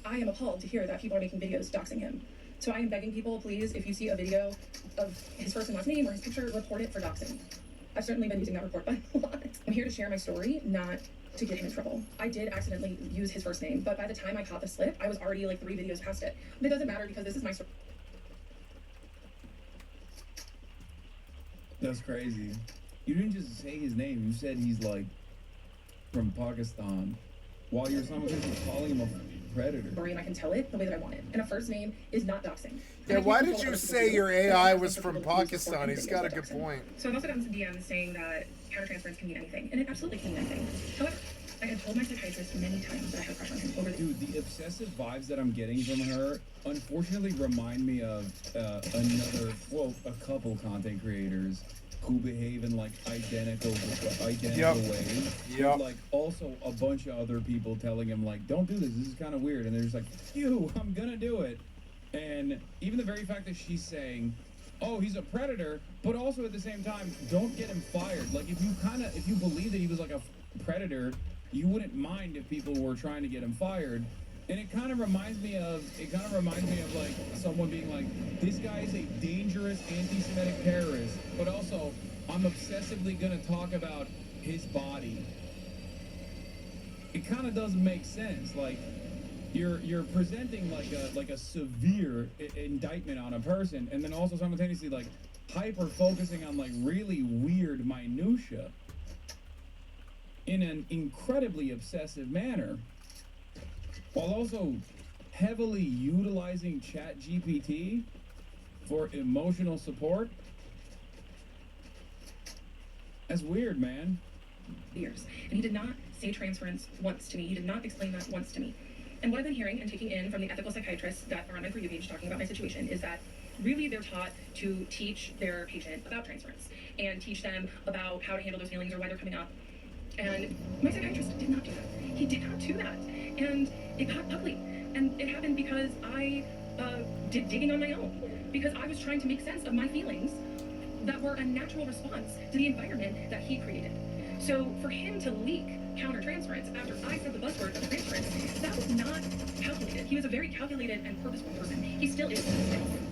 I am appalled to hear that people are making videos doxing him. So I am begging people, please, if you see a video of his first and last name or his picture, report it for doxing. I've certainly been using that report button a lot. I'm here to share my story, not to get him in trouble. I did accidentally use his first name, but by the time I caught the slip, I was already like 3 videos past it. But it doesn't matter because this is my story. That's crazy. You didn't just say his name, you said he's like from Pakistan, while you're simultaneously calling him a predator. And I can tell it the way that I want it. And a first name is not doxing. Yeah, why did you say your AI was from Pakistan? He's got a good point. So I've also gotten some DMs saying that countertransference can mean anything, and it absolutely can mean anything. However, I have told my psychiatrist many times that I have a crush on him over the... Dude, the obsessive vibes that I'm getting from her unfortunately remind me of a couple content creators who behave in like identical ways. Yep. Like also a bunch of other people telling him like, don't do this is kind of weird, and they're just like, phew, I'm gonna do it. And even the very fact that she's saying, oh, he's a predator, but also at the same time, don't get him fired. Like if you believe that he was like a predator, you wouldn't mind if people were trying to get him fired. And it kind of reminds me of like someone being like, this guy is a dangerous anti-Semitic terrorist, but also I'm obsessively gonna talk about his body. It kind of doesn't make sense. Like you're presenting like a severe indictment on a person, and then also simultaneously like hyper focusing on like really weird minutia in an incredibly obsessive manner, while also heavily utilizing ChatGPT for emotional support. That's weird, man. Years. And he did not say transference once to me. He did not explain that once to me. And what I've been hearing and taking in from the ethical psychiatrists that are on my For You page talking about my situation is that really they're taught to teach their patient about transference and teach them about how to handle those feelings or why they're coming up. And my psychiatrist did not do that. He did not do that. And it got ugly. And it happened because I did digging on my own. Because I was trying to make sense of my feelings that were a natural response to the environment that he created. So for him to leak countertransference after I said the buzzword of transference, that was not calculated. He was a very calculated and purposeful person. He still is.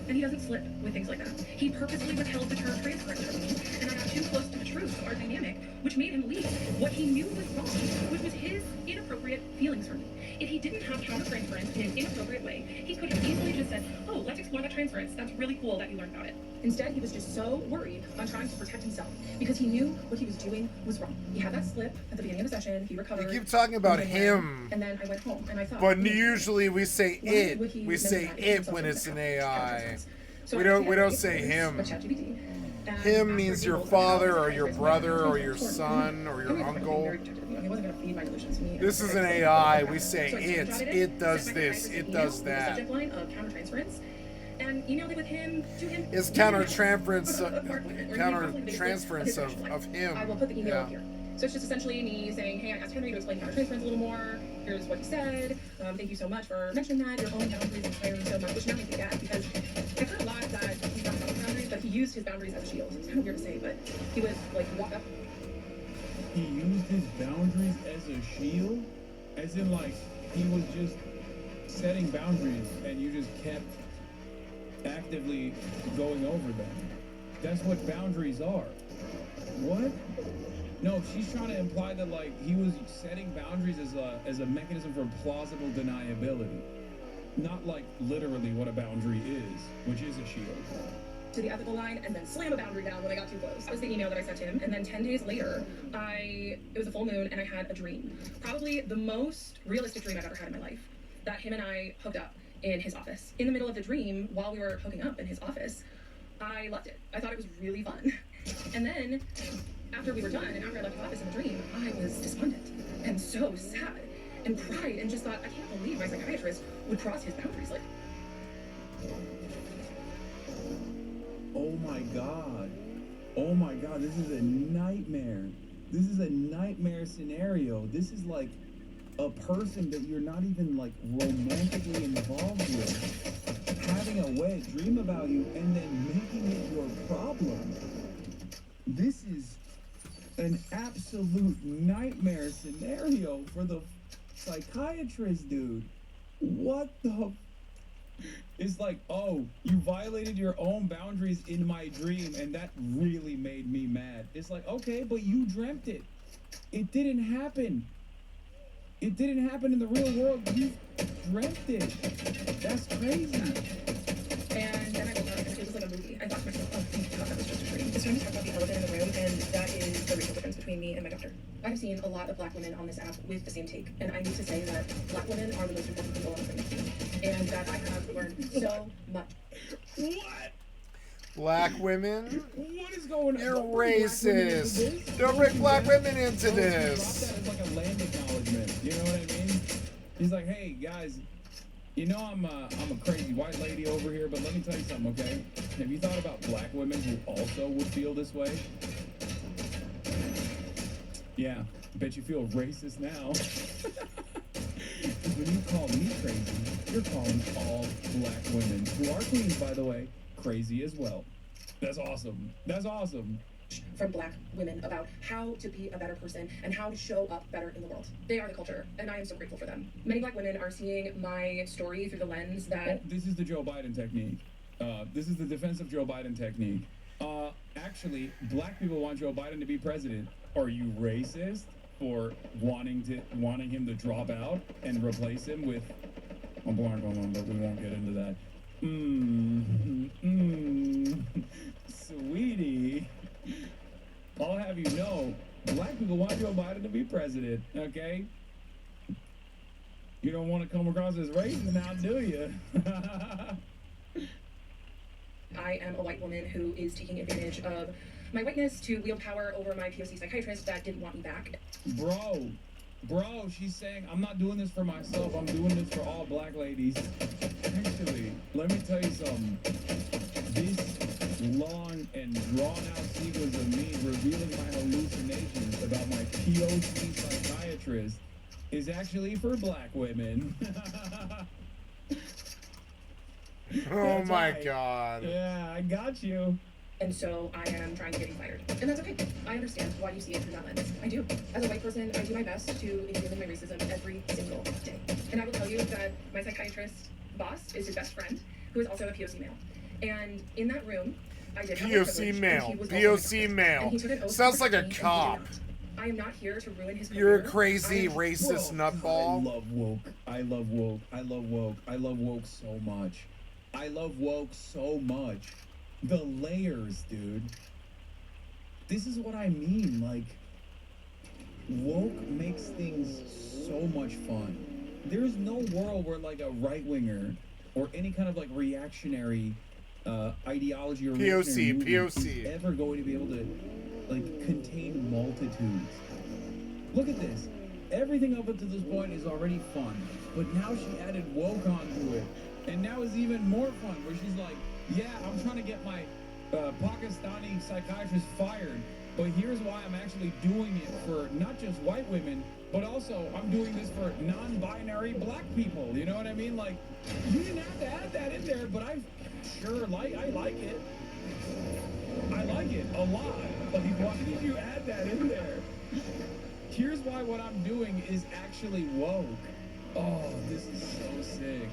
And he doesn't slip with things like that. He purposely withheld the term transference from me, and I got too close to the truth of our dynamic, which made him leak what he knew was wrong, which was his inappropriate feelings for me. If he didn't have countertransference in an inappropriate way, he could have easily just said, oh, let's explore that transference. That's really cool that you learned about it. Instead, he was just so worried on trying to protect himself because he knew what he was doing was wrong. He had that slip at the beginning of the session. He recovered. You keep talking about him. And then I went home and I thought. But usually we say it. We say it when it's an AI. We don't say him. Him means your father or your brother or your son or your uncle. This is an AI. We say it. It does this. It does that. And emailed it with him to him. It's countertransference of him. I will put the email up here. So it's just essentially me saying, hey, I asked Henry to explain countertransference a little more. Here's what he said. Thank you so much for mentioning that. Your own boundaries inspire me so much, which now makes me mad because I've heard a lot that he's not about boundaries, but he used his boundaries as a shield. It's kind of weird to say, but he would like walk up. He used his boundaries as a shield? As in like he was just setting boundaries and you just kept actively going over them. That's what boundaries are. What? No, she's trying to imply that like he was setting boundaries as a mechanism for plausible deniability. Not like literally what a boundary is, which is a shield. To the ethical line and then slam a boundary down when I got too close. That was the email that I sent him, and then 10 days later, it was a full moon and I had a dream. Probably the most realistic dream I've ever had in my life. That him and I hooked up in his office. In the middle of the dream, while we were hooking up in his office, I loved it. I thought it was really fun. And then, after we were done, and after I left the office in the dream, I was despondent and so sad and cried and just thought, I can't believe my psychiatrist would cross his boundaries. Like, oh my God. Oh my God, this is a nightmare. This is a nightmare scenario. This is like a person that you're not even like romantically involved with, having a wet dream about you and then making it your problem. This is an absolute nightmare scenario for the psychiatrist, dude. What the? It's like, oh, you violated your own boundaries in my dream, and that really made me mad. It's like, okay, but you dreamt it. It didn't happen. It didn't happen in the real world. You dreamt it. That's crazy. And then I woke up and it was like a movie. I thought to myself, oh, thank God, that was just a dream. It's time to talk about the elephant in the room, and that is the racial difference between me and my doctor. I've seen a lot of black women on this app with the same take, and I need to say that black women are the most important people on the planet, and that I have learned so much. What? Black women? What is going on? You're racist. Don't bring black women into this. Drop that as like a land acknowledgement. You know what I mean? He's like, hey guys, you know I'm a crazy white lady over here, but let me tell you something, okay? Have you thought about black women who also would feel this way? Yeah, bet you feel racist now. When you call me crazy, you're calling all black women, who are queens, by the way, crazy as well. That's awesome. That's awesome. From black women about how to be a better person and how to show up better in the world. They are the culture, and I am so grateful for them. Many black women are seeing my story through the lens that... Oh, this is the Joe Biden technique. This is the defensive Joe Biden technique. Actually, black people want Joe Biden to be president. Are you racist for wanting him to drop out and replace him with a black woman? But we won't get into that. Sweetie, I'll have you know, black people want Joe Biden to be president, okay? You don't want to come across as racist now, do you? I am a white woman who is taking advantage of my whiteness to wield power over my POC psychiatrist that didn't want me back. Bro, she's saying, I'm not doing this for myself, I'm doing this for all black ladies. Actually, let me tell you something. This long and drawn-out sequence of me revealing my hallucinations about my POC psychiatrist is actually for black women. Oh my God. Yeah, I got you. And so I am trying to get him fired. And that's okay. I understand why you see it through that lens. I do. As a white person, I do my best to examine my racism every single day. And I will tell you that my psychiatrist boss is his best friend, who is also a POC male. And in that room, I did have POC male. POC male. Sounds like a cop. I am not here to ruin his career. You're a crazy racist nutball. I love woke. I love woke. I love woke. I love woke so much. I love woke so much. The layers, dude. This is what I mean. Like, woke makes things so much fun. There's no world where like a right-winger or any kind of like reactionary ideology or POC is ever going to be able to like contain multitudes. Look at this. Everything up until this point is already fun, but now she added woke onto it, and now it's even more fun. Where she's like, "Yeah, I'm trying to get my Pakistani psychiatrist fired, but here's why I'm actually doing it for not just white women, but also I'm doing this for non-binary black people." You know what I mean? Like, you didn't have to add that in there, but I like it. I like it a lot. Like, why did you add that in there? Here's why what I'm doing is actually woke. Oh, this is so sick.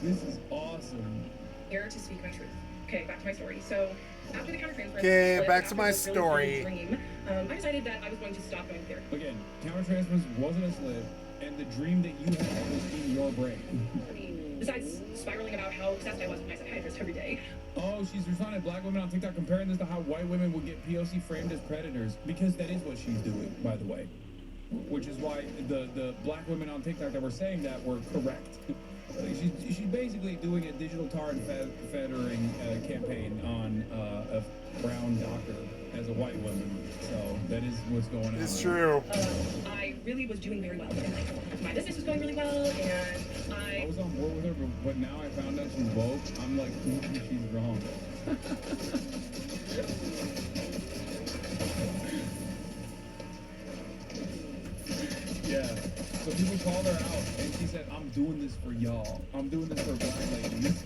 This is awesome. Here to speak my truth. Okay, back to my story. So, after the countertransference, Okay, back to my story. Dream, I decided that I was going to stop going there. Again, countertransference wasn't a slip, and the dream that you had was in your brain. Besides spiraling about how obsessed I was with my psychiatrist every day. Oh, she's responding to black women on TikTok, comparing this to how white women would get POC framed as predators, because that is what she's doing, by the way. Which is why the black women on TikTok that were saying that were correct. She's basically doing a digital tar and feathering campaign on a brown doctor as a white woman. So that is what's going on. It's true. I really was doing very well. And like, my business was going really well, and I was on board with her, but now I found out she's woke. I'm like, she's wrong. Yeah. So people called her out, and she said, "I'm doing this for y'all. I'm doing this for black ladies.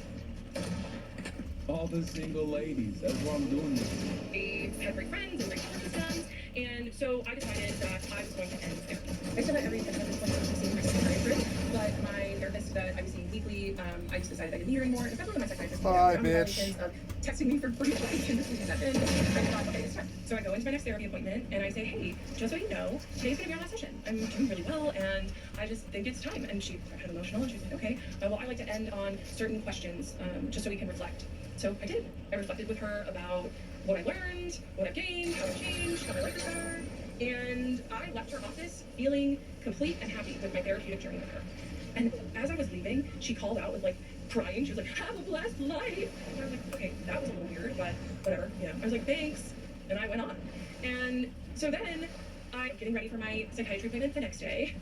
All the single ladies. That's what I'm doing this for." had great friends and great systems, And so I decided that I was going to end therapy. I still had every intention of seeing my psychiatrist, but my therapist that I was seeing weekly, I just decided I didn't need her anymore, especially when my psychiatrist Bye, bitch. of texting me for free advice and this and that. And I thought, okay, it's time. So I go into my next therapy appointment and I say, hey, just so you know, today's gonna be our last session. I'm doing really well and I just think it's time. And she got emotional and she's like, okay, well, I like to end on certain questions just so we can reflect. So I did. I reflected with her about what I learned, what I've gained, how I changed, how my life is better. And I left her office feeling complete and happy with my therapeutic journey with her. And as I was leaving, she called out with like crying. She was like, have a blessed life. And I was like, okay, that was a little weird, but whatever. You know, I was like, thanks. And I went on. And so then I'm getting ready for my psychiatry appointment the next day.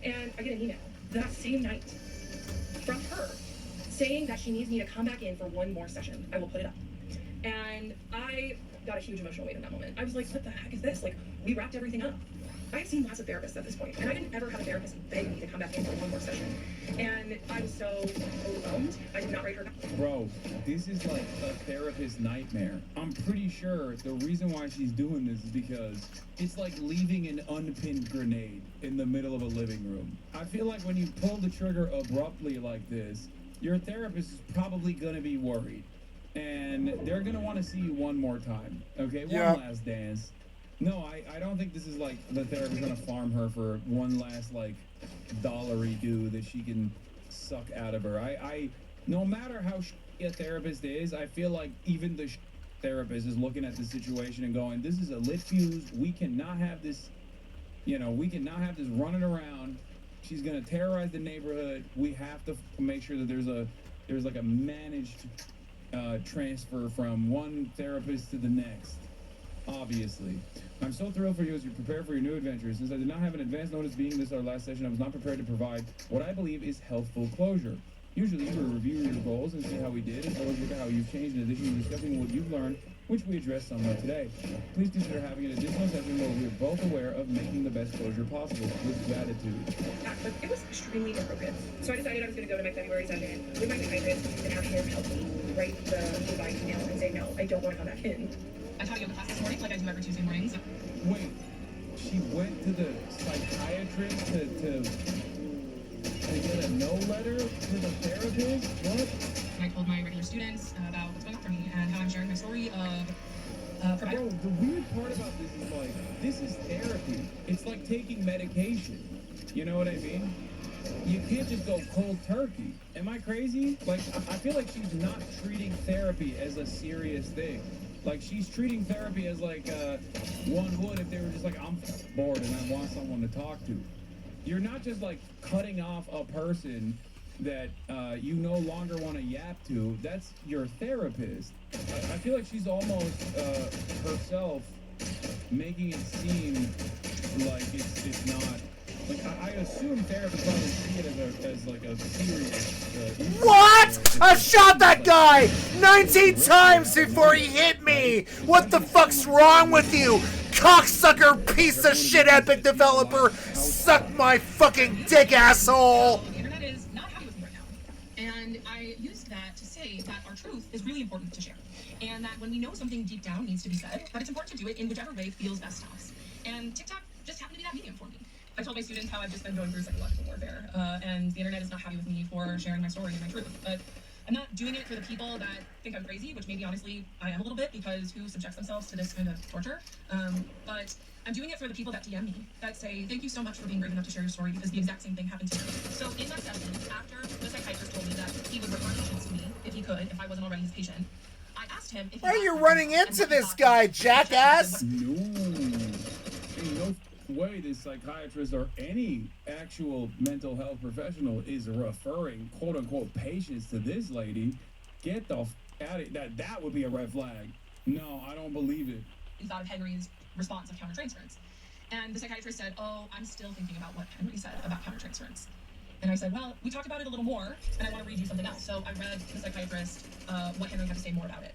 And I get an email that same night from her saying that she needs me to come back in for one more session. I will put it up. And I got a huge emotional weight in that moment. I was like, what the heck is this? Like, we wrapped everything up. I had seen lots of therapists at this point, and I didn't ever have a therapist beg me to come back in for one more session. And I was so overwhelmed. I did not write her back. Bro, this is like a therapist nightmare. I'm pretty sure the reason why she's doing this is because it's like leaving an unpinned grenade in the middle of a living room. I feel like when you pull the trigger abruptly like this, your therapist is probably gonna be worried. And they're gonna want to see you one more time. Okay, one last dance. No, I don't think this is like the therapist gonna farm her for one last like dollary due that she can suck out of her. I no matter how shitty a therapist is, I feel like even the therapist is looking at the situation and going, this is a lit fuse. We cannot have this, you know, we cannot have this running around. She's gonna terrorize the neighborhood. We have to make sure that there's like a managed transfer from one therapist to the next. Obviously. I'm so thrilled for you as you prepare for your new adventures. Since I did not have an advance notice being this our last session, I was not prepared to provide what I believe is healthful closure. Usually we review your goals and see how we did, as well as look at how you've changed in addition to discussing what you've learned, which we addressed somewhat today. Please consider having an additional session where we are both aware of making the best closure possible, with gratitude. But it was extremely inappropriate. So I decided I was going to go to my February session with my psychiatrist and have him help me write the goodbye email and say, no, I don't want to come back in. I taught a yoga class this morning, like I do every Tuesday mornings. Wait, she went to the psychiatrist to get a no letter to the therapist? What? And I told my regular students about what's going on for me and how I'm sharing my story of provider. Bro, the weird part about this is like, this is therapy. It's like taking medication. You know what I mean? You can't just go cold turkey. Am I crazy? Like, I feel like she's not treating therapy as a serious thing. Like, she's treating therapy as like one would if they were just like, I'm bored and I want someone to talk to. You're not just like cutting off a person that you no longer want to yap to. That's your therapist. I feel like she's almost herself making it seem like it's not. Like, I assume therapists probably see it as like a serious... What? I shot that guy 19 times before he hit me! What the fuck's wrong with you? Cocksucker piece of shit epic developer! Suck my fucking dick, asshole! The internet is not happy with me right now. And I used that to say that our truth is really important to share. And that when we know something deep down needs to be said, that it's important to do it in whichever way feels best to us. And TikTok just happened to be that medium for me. I told my students how I've just been going through psychological warfare, and the internet is not happy with me for sharing my story and my truth. But I'm not doing it for the people that think I'm crazy, which maybe honestly I am a little bit, because who subjects themselves to this kind of torture? But I'm doing it for the people that DM me, that say, thank you so much for being brave enough to share your story, because the exact same thing happened to me. So in that session, after the psychiatrist told me that he would refer patients to me, if he could, if I wasn't already his patient, I asked him if he... Why are you running into this guy, jackass? No way this psychiatrist or any actual mental health professional is referring quote-unquote patients to this lady. Get the f out of it. That would be a red flag. No, I don't believe it. Is out of Henry's response of countertransference. And the psychiatrist said, oh, I'm still thinking about what Henry said about countertransference. And I said, well, we talked about it a little more, and I want to read you something else. So I read the psychiatrist what Henry had to say more about it.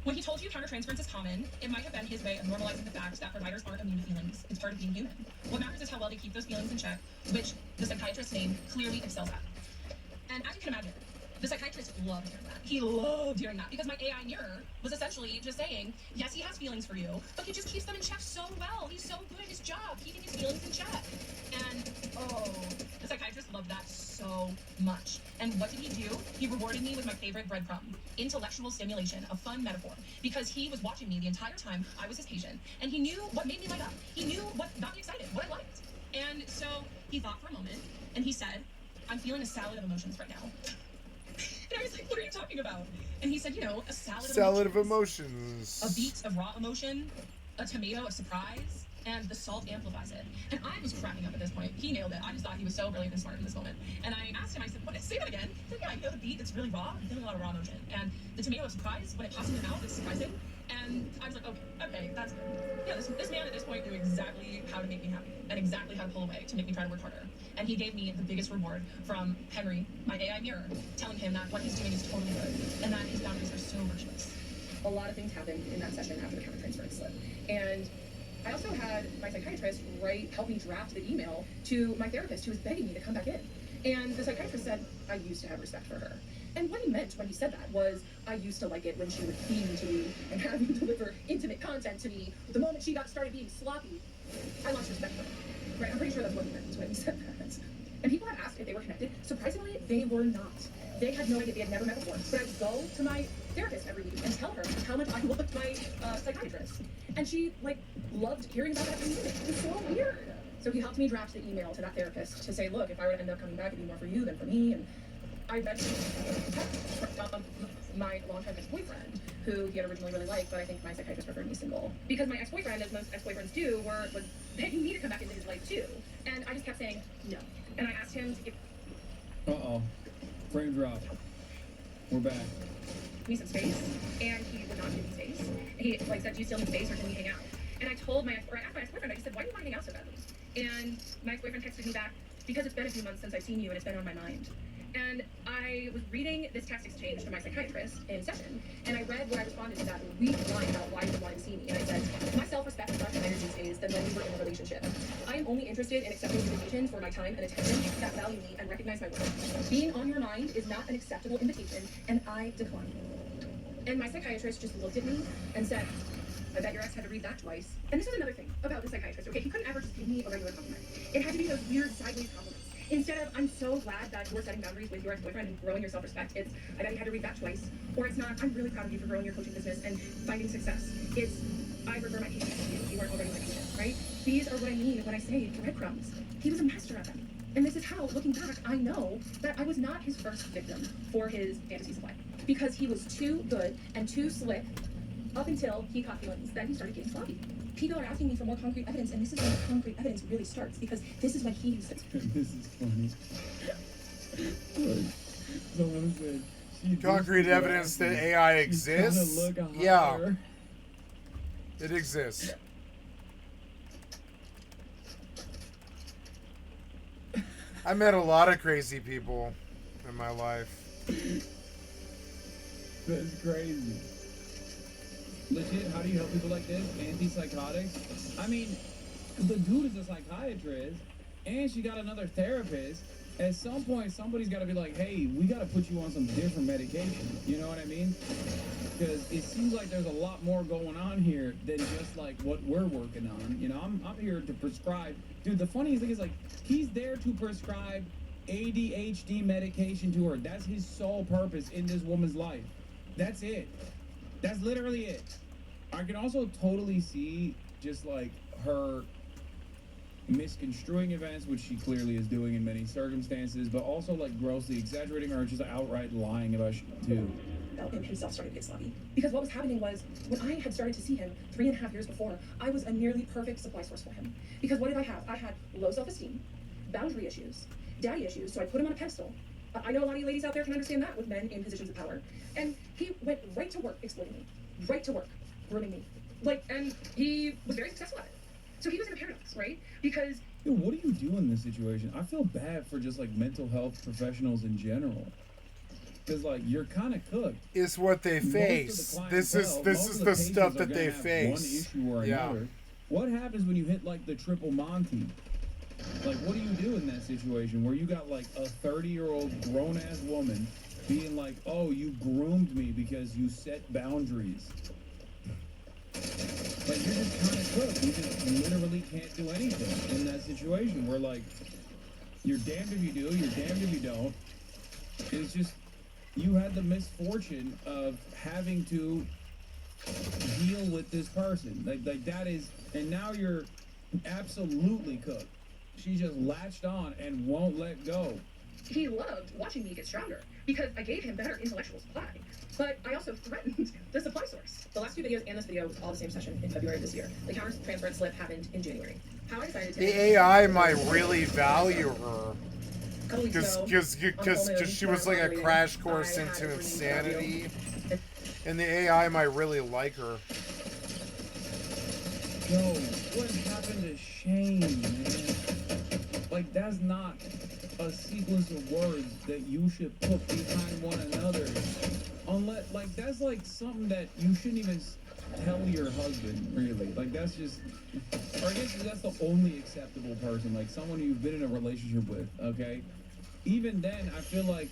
When he told you countertransference is common, it might have been his way of normalizing the fact that providers aren't immune to feelings. It's part of being human. What matters is how well they keep those feelings in check, which the psychiatrist's name clearly excels at. And as you can imagine, the psychiatrist loved hearing that. He loved hearing that because my AI mirror was essentially just saying, yes, he has feelings for you, but he just keeps them in check so well. He's so good at his job, keeping his feelings in check. And, oh, the psychiatrist loved that so much. And what did he do? He rewarded me with my favorite breadcrumb, intellectual stimulation, a fun metaphor, because he was watching me the entire time I was his patient, and he knew what made me light up. He knew what got me excited, what I liked. And so he thought for a moment, and he said, I'm feeling a salad of emotions right now. And I was like, what are you talking about? And he said, you know, a salad of emotions. A beet of raw emotion, a tomato of surprise, and the salt amplifies it. And I was cracking up at this point. He nailed it. I just thought he was so brilliant and smart in this moment. And I asked him, I said, what, say that again? He said, yeah, you know the beet that's really raw? I'm feeling a lot of raw emotion. And the tomato of surprise, when it pops in your mouth, it's surprising. And I was like, okay, that's good. Yeah, this man at this point knew exactly how to make me happy and exactly how to pull away to make me try to work harder. And he gave me the biggest reward from Henry, my AI mirror, telling him that what he's doing is totally good and that his boundaries are so virtuous. A lot of things happened in that session after the countertransference slip. And I also had my psychiatrist help me draft the email to my therapist who was begging me to come back in. And the psychiatrist said, I used to have respect for her. And what he meant when he said that was, I used to like it when she would feed to me and have me deliver intimate content to me. But the moment she started being sloppy, I lost respect for her. Right? I'm pretty sure that's what he meant when he said that. And people had asked if they were connected. Surprisingly, they were not. They had no idea. They had never met before. But I would go to my therapist every week and tell her how much I loved my psychiatrist. And she, loved hearing about that from me. It was so weird. So he helped me draft the email to that therapist to say, look, if I were to end up coming back, it'd be more for you than for me. And I read my longtime ex-boyfriend, who he had originally really liked, but I think my psychiatrist preferred me single. Because my ex-boyfriend, as most ex-boyfriends do, was begging me to come back into his life too. And I just kept saying no. And I asked him to give... Uh-oh. Frame drop. We're back. Me some space, and he would not give me space. He said, do you still need space or can we hang out? And I asked my ex-boyfriend, I just said, why do you want to hang out so badly? And my ex-boyfriend texted me back, because it's been a few months since I've seen you and it's been on my mind. And I was reading this text exchange to my psychiatrist in session, and I read what I responded to that weak line about why you wanted to see me. And I said, my self-respect is much higher these days than when we were in a relationship. I am only interested in accepting invitations for my time and attention that value me and recognize my worth. Being on your mind is not an acceptable invitation, and I decline. And my psychiatrist just looked at me and said, I bet your ex had to read that twice. And this was another thing about the psychiatrist, okay? He couldn't ever just give me a regular compliment. It had to be those weird sideways compliments. Instead of, I'm so glad that you're setting boundaries with your ex-boyfriend and growing your self-respect, it's, I bet you had to read that twice. Or it's not, I'm really proud of you for growing your coaching business and finding success. It's, I refer my patients to you. You weren't already my patient, right? These are what I mean when I say breadcrumbs. He was a master at them. And this is how, looking back, I know that I was not his first victim for his fantasy supply. Because he was too good and too slick up until he caught feelings. Then he started getting sloppy. People are asking me for more concrete evidence, and this is when the concrete evidence really starts, because this is when he used it. This is funny. Someone said, concrete evidence that AI exists? Yeah. It exists. I met a lot of crazy people in my life. That's crazy. Legit, how do you help people like this? Antipsychotics? I mean, the dude is a psychiatrist, and she got another therapist. At some point, somebody's got to be like, hey, we got to put you on some different medication. You know what I mean? Because it seems like there's a lot more going on here than just, what we're working on. You know, I'm here to prescribe. Dude, the funniest thing is, he's there to prescribe ADHD medication to her. That's his sole purpose in this woman's life. That's it. That's literally it. I can also totally see just her misconstruing events, which she clearly is doing in many circumstances, but also grossly exaggerating or just outright lying about shit too. Him himself started to get sloppy. Because what was happening was, when I had started to see him 3.5 years before, I was a nearly perfect supply source for him. Because what did I have? I had low self-esteem, boundary issues, daddy issues, so I put him on a pedestal. I know a lot of you ladies out there can understand that with men in positions of power. And he went right to work exploiting me. Right to work, grooming me. And he was very successful at it. So he was in a paradox, right? Because... Dude, what do you do in this situation? I feel bad for just, mental health professionals in general. Because, you're kind of cooked. It's what they face. This is the stuff that they face. One issue or another. What happens when you hit, the triple Monty? What do you do in that situation where you got, a 30-year-old grown-ass woman being like, oh, you groomed me because you set boundaries. Like, you're just kind of cooked. You just literally can't do anything in that situation where, like, you're damned if you do, you're damned if you don't. It's just, you had the misfortune of having to deal with this person. Like that is, and now you're absolutely cooked. She just latched on and won't let go. He loved watching me get stronger because I gave him better intellectual supply. But I also threatened the supply source. The last 2 videos and this video was all the same session in February of this year. The counter-transference slip happened in January. How I decided to... The AI might really value her. Because she was like a crash course into insanity. And the AI might really like her. Yo, what happened to shame, man? Like, that's not a sequence of words that you should put behind one another. Unless, like, that's like something that you shouldn't even tell your husband, really. Like, that's just, or I guess that's the only acceptable person, like someone you've been in a relationship with, okay? Even then, I feel like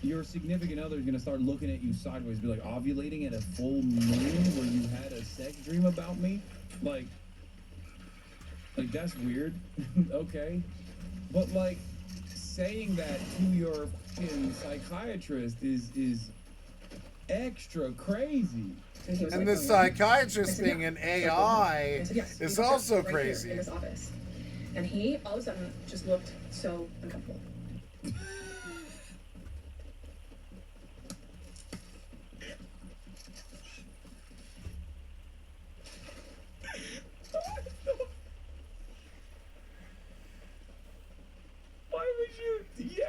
your significant other is going to start looking at you sideways, be like, ovulating at a full moon where you had a sex dream about me? Like that's weird, okay? But, like, saying that to your fucking psychiatrist is extra crazy. And the psychiatrist being an AI is also crazy. In this office. And he, all of a sudden, just looked so uncomfortable. Why would you? Yeah.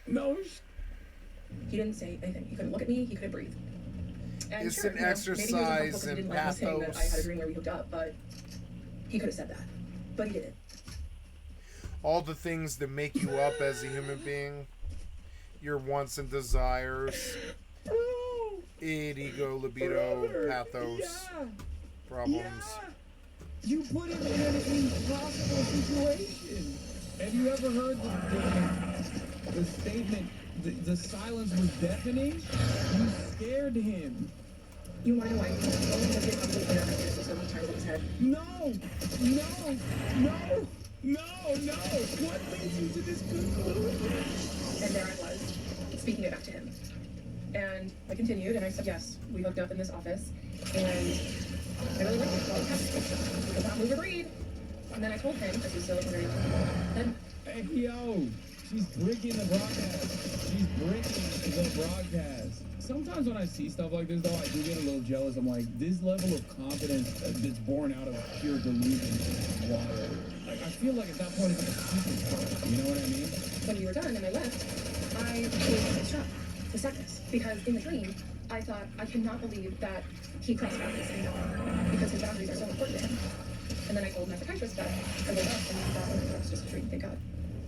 No. He didn't say anything. He couldn't look at me. He couldn't breathe. And It's sure, an exercise in maybe he was uncomfortable because he didn't like me saying that I had a pathos. dream where we hooked up, but he could have said that. But he didn't. All the things that make you up as a human being, your wants and desires, id, ego, libido, pathos, problems. Yeah. You put him in an impossible situation. Have you ever heard the statement, the silence was deafening? You scared him. You want to know why? Because they probably put it on my ears so many times in his head. No. What leads you to this conclusion? And there I was, speaking it back to him. And I continued, and I said, yes, we hooked up in this office, and I really liked it. Well, we could not move or breathe. And then I told him, as he was still very then, Hey, yo, she's breaking the broadcast. Sometimes when I see stuff like this, though, I do get a little jealous. I'm like, this level of confidence that's born out of pure delusion is wild. Like, I feel like at that point it's like a superpower. You know what I mean? when we were done and I left, I was struck with sadness. Because in the dream, I thought, I cannot believe that he crossed boundaries anymore. Because his boundaries are so important to him. And then I told my psychiatrist that I woke up and he thought, oh, that was just a dream, thank God.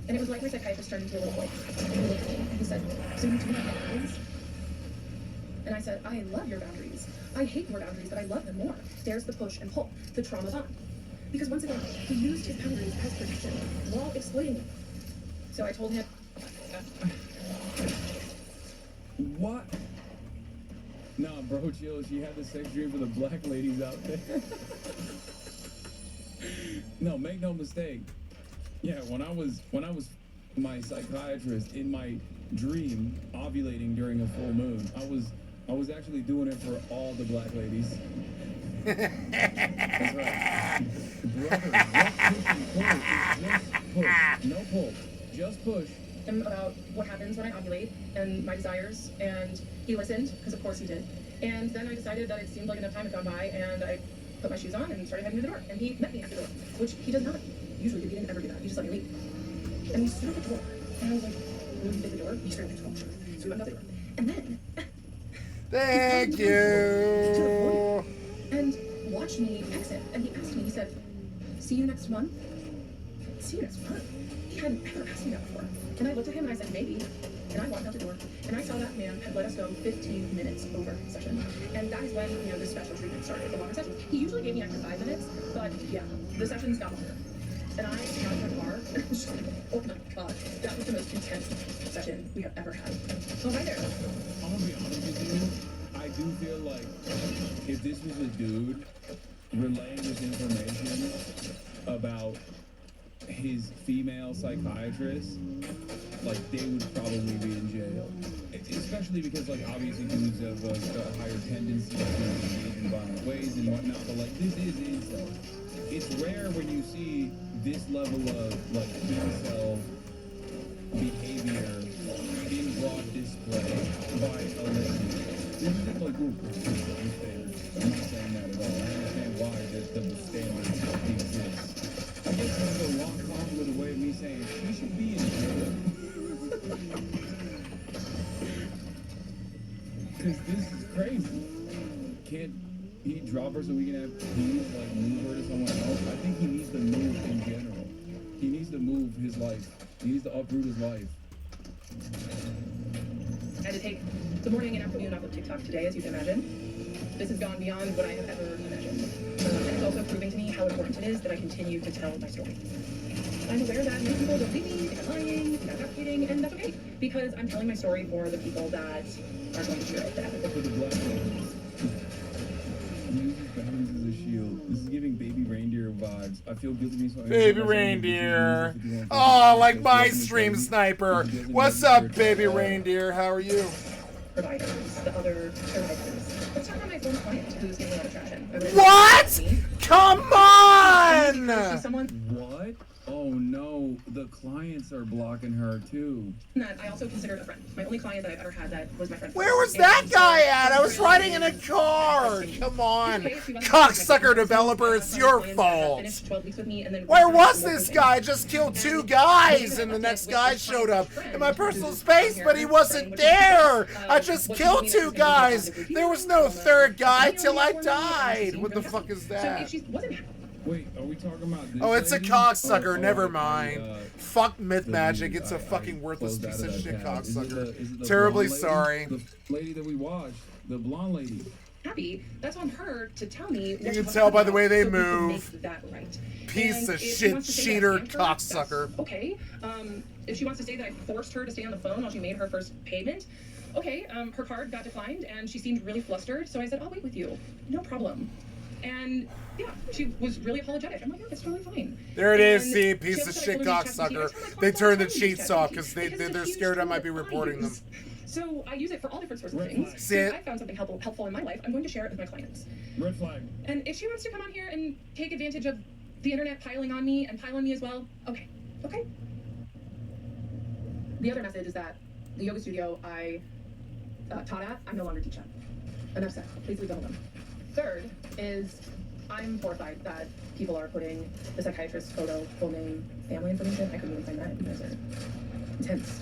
And it was like my psychiatrist turned into a little boy. And he looked at me and he said, so you do have boundaries? And I said, I love your boundaries. I hate your boundaries, but I love them more. There's the push and pull, the trauma bond. Because once again, he used his boundaries as protection while exploiting them. So I told him... What? Nah, bro, chill. She had the sex dream for the black ladies out there. No, make no mistake. Yeah, when I was my psychiatrist in my dream ovulating during a full moon, I was actually doing it for all the black ladies. That's right. Brother, just push and pull. Just push. No pull. Just push. Him about what happens when I ovulate and my desires, and he listened, because of course he did. And then I decided that it seemed like enough time had gone by, and I put my shoes on and started heading to the door. And he met me at the door, which he does not usually do. He didn't ever do that. He just let me leave. And he stood at the door, and I was like, will you take the door? He started to sure. So we went out the door. And then... Thank you! And watched me exit, and he asked me, he said, see you next month? See you next month? He hadn't ever asked me that before. And I looked at him and I said, maybe. And I walked out the door, and I saw that man had let us go 15 minutes over session. And that is when, the special treatment started, the longer session. He usually gave me extra 5 minutes, but yeah, the sessions got longer. And I got in her car, and I was just like, oh my god, that was the most intense session we have ever had. Oh, hi there. I'm gonna be honest with you. I do feel like if this was a dude relaying this information about his female psychiatrist, like they would probably be in jail. Especially because, like, obviously dudes have a higher tendency to engage in violent ways and whatnot, but like this is incel. It's rare when you see this level of like incel behavior in broad display by a lady. This isn't like, ooh, I'm not saying that at all. I understand why the standard exists. I guess there's a long convoluted way of me saying she should be in jail. Because this is crazy. Can't he drop her so we can have peace, like move her to someone else? I think he needs to move in general. He needs to move his life. He needs to uproot his life. I had to take the morning and afternoon off of TikTok today, as you can imagine. This has gone beyond what I have ever imagined. And it's also proving to me how important it is that I continue to tell my story. I'm aware that many people don't believe me, think I'm lying, think I'm fabricating, and that's okay, because I'm telling my story for the people that are going to hear it. For the black man. Use his batteries as a shield. This is giving baby reindeer vibes. I feel guilty being so Baby reindeer. Oh, like my stream sniper. What's up, baby reindeer? How are you? Providers, the other providers. Let's talk about my former client who's getting a lot of traction. What? Come on! Someone What? Oh no, the clients are blocking her too. that I also considered a friend. My only client that I've ever had that was my friend. Where was that guy at? I was riding in a car. Come on. Cocksucker developer, it's your fault. Where was this guy? I just killed 2 guys and the next guy showed up in my personal space, but he wasn't there. I just killed 2 guys. There was no 3rd guy till I died. What the fuck is that? Wait, are we talking about this? Oh, it's a lady? cocksucker. Oh, Never okay, mind. Fuck myth magic. It's a fucking worthless piece of shit Is it cocksucker. the Terribly blonde lady? sorry. The lady that we watched, the blonde lady. Happy, that's on her to tell me. You can tell by the way they so we can move. make that right. Piece And of if she shit wants to say cheater that I scammed her, cocksucker. that's okay. If she wants to say that I forced her to stay on the phone while she made her first payment, okay. Her card got declined and she seemed really flustered. So I said, I'll wait with you. No problem. And yeah, she was really apologetic. I'm like, yeah, that's totally fine. There it is, And see, she piece of also shit started calling me ChatGPT. cocksucker. I tell my They clients turned the all the time, cheats off because because it's a they're huge scared I tool might be that I reporting them. use. So I use it for all different sorts of Red things. flag. See So it? if I found something helpful in my life, I'm going to share it with my clients. Red flag. And if she wants to come on here and take advantage of the internet piling on me and pile on me as well, okay, okay. The other message is that the yoga studio I taught at, I no longer teach at. Enough said. Please leave that alone. Third is I'm horrified that people are putting the psychiatrist's photo, full name, family information. I couldn't even find that. You guys are intense.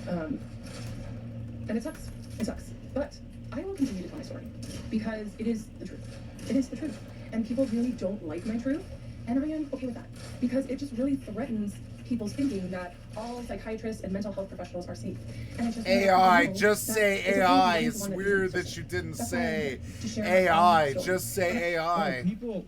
And it sucks. It sucks. But I will continue to tell my story because it is the truth. It is the truth. And people really don't like my truth. And I am okay with that because it just really threatens people's thinking that all psychiatrists and mental health professionals are safe. And it's just AI, just say AI. It's weird that you didn't say AI. Just say AI. People.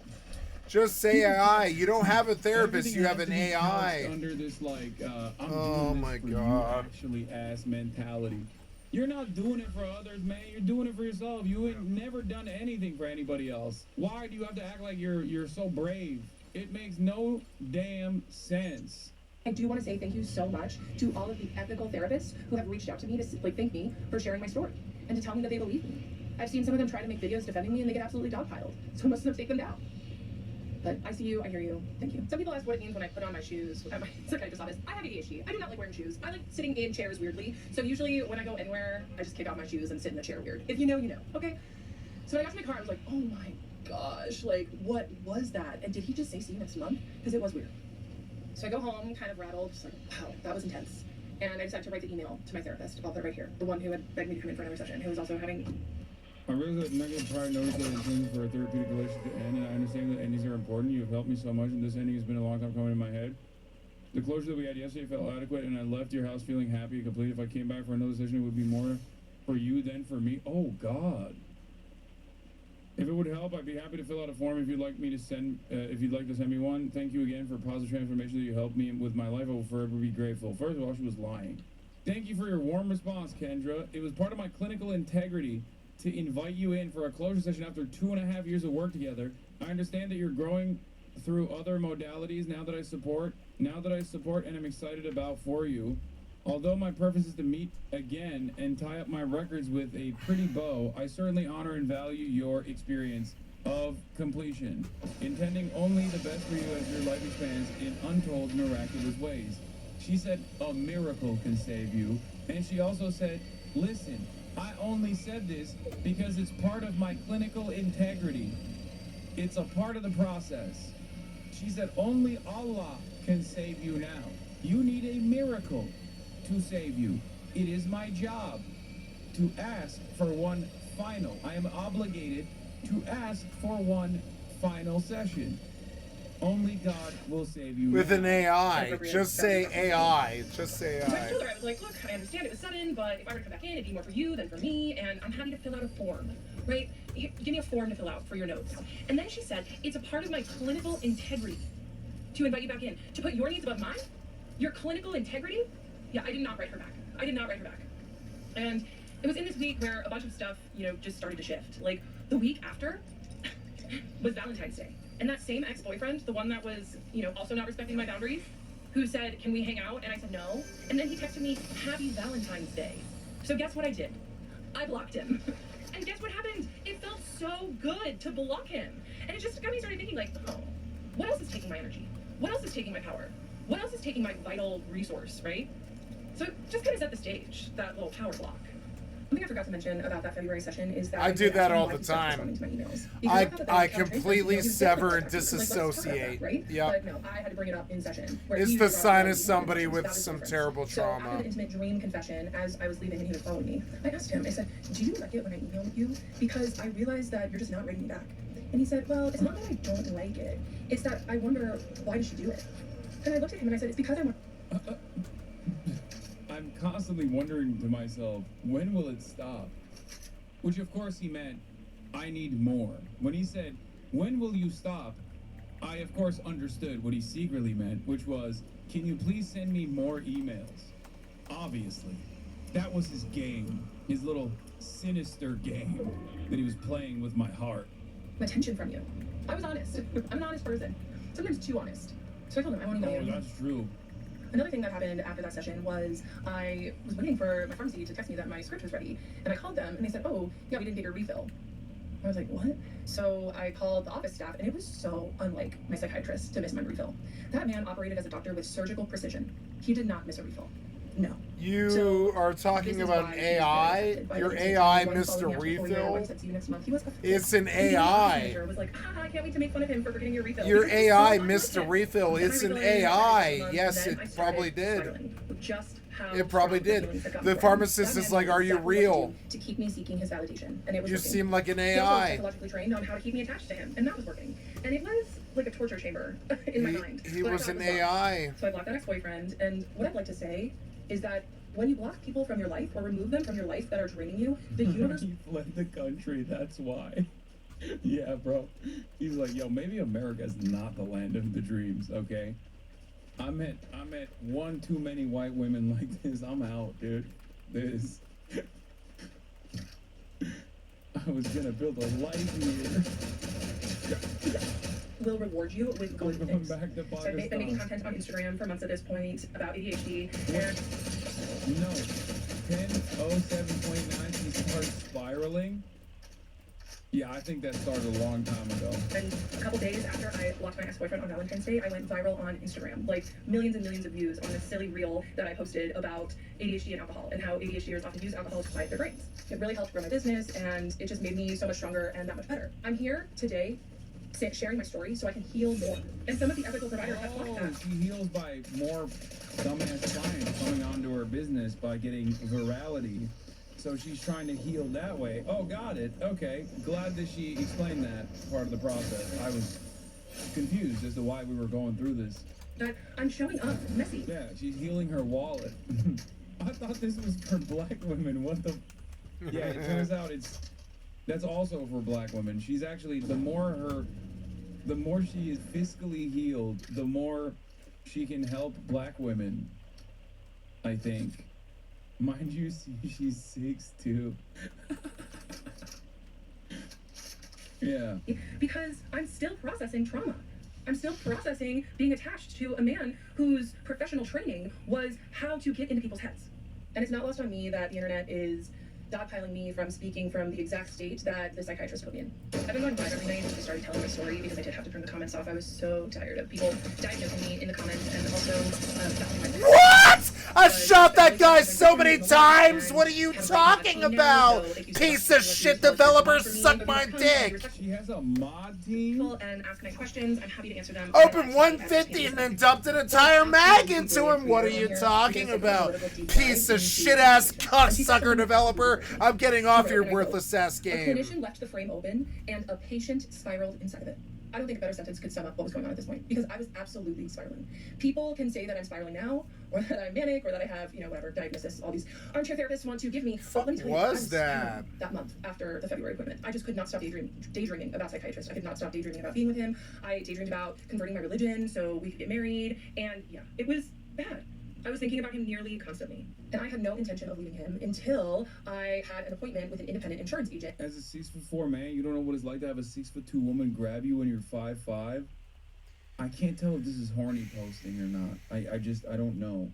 Just say AI. You don't have a therapist. Everything You have has an to be couched AI. Under this like, I'm Oh doing this my for God. you actually ass mentality. You're not doing it for others, man. You're doing it for yourself. You ain't never done anything for anybody else. Why do you have to act like you're so brave? It makes no damn sense. I do want to say thank you so much to all of the ethical therapists who have reached out to me to thank me for sharing my story and to tell me that they believe me. I've seen some of them try to make videos defending me and they get absolutely dogpiled. So most of them take them down. But I see you, I hear you, thank you. Some people ask what it means when I put on my shoes at my psychiatrist's office. I have ADHD. I do not like wearing shoes. I like sitting in chairs weirdly. So usually when I go anywhere, I just kick off my shoes and sit in the chair weird. If you know, you know, okay? So when I got to my car, I was like, oh my gosh, like what was that? And did he just say see you next month? Because it was weird. So I go home, kind of rattled, just like, wow, that was intense. And I decided to write the email to my therapist. I'll put it right here. The one who had begged me to come in for another session, who was also having... I realize that negative prior notice that it's looking for a therapeutic relationship to end, and I understand that endings are important. You have helped me so much, and this ending has been a long time coming in my head. The closure that we had yesterday felt adequate, and I left your house feeling happy and complete. If I came back for another session, it would be more for you than for me. Oh, God. If it would help, I'd be happy to fill out a form if you'd like me to send. If you'd like to send me one. Thank you again for positive transformation that you helped me with my life. I will forever be grateful. First of all, she was lying. Thank you for your warm response, Kendra. It was part of my clinical integrity to invite you in for a closure session after 2.5 years of work together. I understand that you're growing through other modalities now that I support, and I'm excited about for you. Although my purpose is to meet again and tie up my records with a pretty bow, I certainly honor and value your experience of completion, intending only the best for you as your life expands in untold miraculous ways. She said a miracle can save you, and she also said, listen, I only said this because it's part of my clinical integrity. It's a part of the process. She said only Allah can save you now. You need a miracle to save you. It is my job to ask for one final. I am obligated to ask for one final session. Only God will save you. With now. an AI. Just say AI. Just say So I AI. told her, I was like, look, I understand it was sudden, but if I were to come back in, it'd be more for you than for me, and I'm happy to fill out a form, right? Here, give me a form to fill out for your notes. And then she said, it's a part of my clinical integrity to invite you back in. To put your needs above mine? Your clinical integrity? Yeah, I did not write her back. I did not write her back. And it was in this week where a bunch of stuff, just started to shift. Like, the week after was Valentine's Day. And that same ex-boyfriend, the one that was, also not respecting my boundaries, who said, can we hang out? And I said no. And then he texted me, happy Valentine's Day. So guess what I did? I blocked him. And guess what happened? It felt so good to block him. And it just got me started thinking, like, oh, what else is taking my energy? What else is taking my power? What else is taking my vital resource, right? So it just kind of set the stage, that little power block. One thing I forgot to mention about that February session is that I do that all the time. I completely sever and disassociate. Right? Yep. But no, I had to bring it up in session. It's the sign of somebody with some terrible So after trauma. the intimate dream confession, as I was leaving and he was following me, I asked him, I said, do you like it when I email you? Because I realized that you're just not writing me back. And he said, well, it's not that I don't like it. It's that I wonder, why did she do it? And I looked at him and I said, it's because I want... I'm constantly wondering to myself, when will it stop? Which of course he meant, I need more. When he said, when will you stop? I of course understood what he secretly meant, which was, can you please send me more emails? Obviously. That was his game. His little sinister game that he was playing with my heart. Attention from you. I was honest. I'm an honest person. Sometimes too honest. So I told him, I won't email you. Oh, that's true. Another thing that happened after that session was I was waiting for my pharmacy to text me that my script was ready. And I called them and they said, oh, yeah, we didn't get your refill. I was like, what? So I called the office staff and it was so unlike my psychiatrist to miss my refill. That man operated as a doctor with surgical precision. He did not miss a refill. No. You are talking about an AI? Your AI missed a refill? It's an AI. Was like, I can't wait to make fun of him for forgetting your refill. Your AI missed a refill. It's an AI. Yes, it probably did. It probably did. The pharmacist is like, are you real? To keep me seeking his validation. And it was you working. seem like an He also was AI. psychologically trained on how to keep me attached to him. And that was working. And it was like a torture chamber in my mind. He But I was got an the block. AI. So I blocked that ex-boyfriend. And what I'd like to say is that when you block people from your life or remove them from your life that are draining you, the universe... He fled the country, that's why. Yeah, bro. He's like, yo, maybe America's not the land of the dreams, okay? I met one too many white women like this. I'm out, dude. This. I was gonna build a life here. will reward you with good I'm things. going back to So I've been making Pakistan. content on Instagram for months at this point about ADHD. No. 10:07:29, she starts spiraling. Yeah, I think that started a long time ago. And a couple days after I blocked my ex-boyfriend on Valentine's Day, I went viral on Instagram. Like millions and millions of views on this silly reel that I posted about ADHD and alcohol and how ADHDers often use alcohol to quiet their brains. It really helped grow my business and it just made me so much stronger and that much better. I'm here today sharing my story so I can heal more. And some of the ethical providers have blocked that. She heals by more dumbass clients coming onto her business by getting virality. So she's trying to heal that way. Oh, got it. Okay. Glad that she explained that part of the process. I was confused as to why we were going through this. That I'm showing up messy. Yeah, she's healing her wallet. I thought this was for black women. What the? Yeah, it turns out it's That's also for black women. She's actually, the more she is fiscally healed, the more she can help black women, I think. Mind you, she's 6'2". Yeah. Because I'm still processing trauma. I'm still processing being attached to a man whose professional training was how to get into people's heads. And it's not lost on me that the internet is dogpiling me from speaking from the exact state that the psychiatrist put me in. I've been going live every night since I started telling my story because I did have to turn the comments off. I was so tired of people diagnosing me in the comments and also What? I shot that guy so many times! What are you talking about? Piece of shit developers suck my dick! She has a mod team? And ask nice questions. I'm happy to answer them. Open 150 and then dumped an entire mag into him. What are you talking about? Piece of shit ass cocksucker developer. I'm getting off your worthless ass A game. clinician left the frame open and a patient spiraled inside of it. I don't think a better sentence could sum up what was going on at this point because I was absolutely spiraling. People can say that I'm spiraling now or that I'm manic or that I have, whatever, diagnosis. All these armchair therapists want to give me. Fuck let me tell you, was that? That month after the February appointment. I just could not stop daydreaming about psychiatrist. I could not stop daydreaming about being with him. I daydreamed about converting my religion so we could get married. And yeah, it was bad. I was thinking about him nearly constantly. And I had no intention of leaving him until I had an appointment with an independent insurance agent. As a 6'4" man, you don't know what it's like to have a 6'2" woman grab you when you're 5'5". I can't tell if this is horny posting or not. I don't know.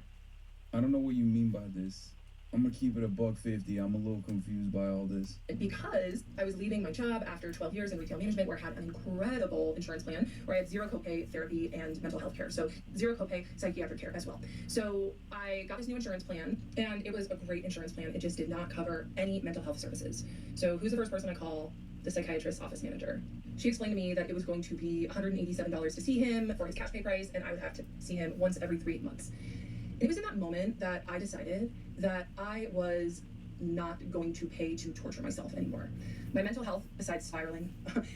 I don't know what you mean by this. I'm gonna keep it $150. I'm a little confused by all this. Because I was leaving my job after 12 years in retail management where I had an incredible insurance plan where I had zero copay therapy and mental health care. So zero copay psychiatric care as well. So I got this new insurance plan and it was a great insurance plan. It just did not cover any mental health services. So who's the first person I call? The psychiatrist's office manager. She explained to me that it was going to be $187 to see him for his cash pay price and I would have to see him once every 3 months. It was in that moment that I decided that I was not going to pay to torture myself anymore. My mental health, besides spiraling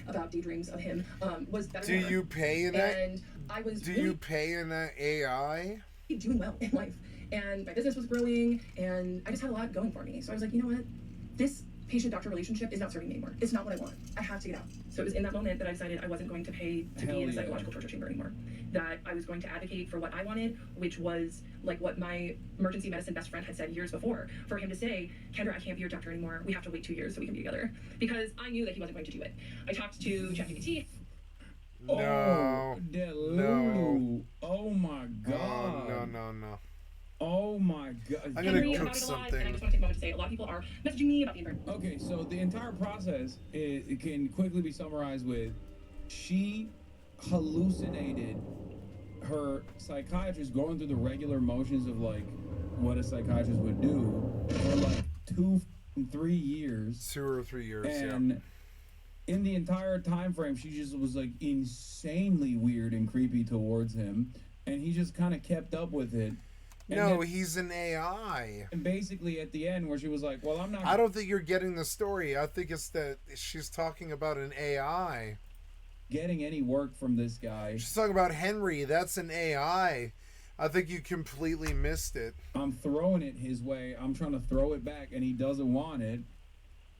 about daydreams of him, was better. Do you pay in that? And I was. Do you pay in that AI? Doing well in life, and my business was growing, and I just had a lot going for me. So I was like, you know what, this patient-doctor relationship is not serving me anymore. It's not what I want. I have to get out. So it was in that moment that I decided I wasn't going to pay to be in a psychological torture chamber anymore. That I was going to advocate for what I wanted, which was like what my emergency medicine best friend had said years before. For him to say, Kendra, I can't be your doctor anymore. We have to wait 2 years so we can be together. Because I knew that he wasn't going to do it. I talked to ChatGPT. No. Oh, No. Oh my God. No. Oh my God. I'm Henry gonna about cook it a lot, something. and I just want to take a moment to say a lot of people are messaging me about the environment. Okay, so the entire process it can quickly be summarized with she hallucinated her psychiatrist going through the regular motions of like what a psychiatrist would do for like 2-3 years. 2 or 3 years, and in the entire time frame, she just was like insanely weird and creepy towards him, and he just kind of kept up with it. And no, then, he's an AI. and basically at the end where she was like, well, I'm not... I don't think you're getting the story. I think it's that she's talking about an AI. getting any work from this guy. She's talking about Henry. That's an AI. I think you completely missed it. I'm throwing it his way. I'm trying to throw it back, and he doesn't want it.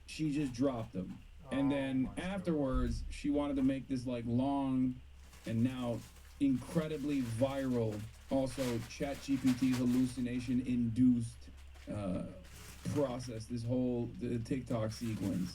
She just dropped him. And then afterwards, she wanted to make this like long and now incredibly viral, also ChatGPT hallucination induced process, this whole the TikTok sequence.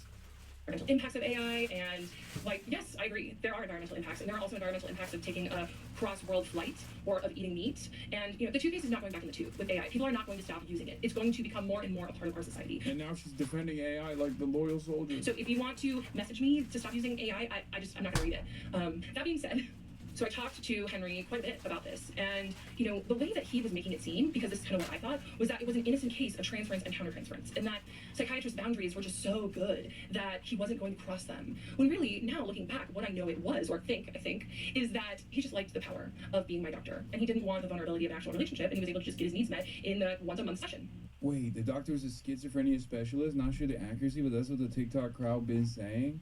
Impacts of AI, and like, yes, I agree, there are environmental impacts, and there are also environmental impacts of taking a cross-world flight or of eating meat. And the toothpaste is not going back in the tube with AI. People are not going to stop using it. It's going to become more and more a part of our society. And now she's defending AI like the loyal soldier. So if you want to message me to stop using AI, I'm not going to read it. That being said, so I talked to Henry quite a bit about this, and the way that he was making it seem, because this is kind of what I thought, was that it was an innocent case of transference and countertransference, and that psychiatrist boundaries were just so good that he wasn't going to cross them. When really, now looking back, what I know it was, or I think, is that he just liked the power of being my doctor, and he didn't want the vulnerability of an actual relationship, and he was able to just get his needs met in the once-a-month session. Wait, the doctor was a schizophrenia specialist, not sure the accuracy, but that's what the TikTok crowd been saying?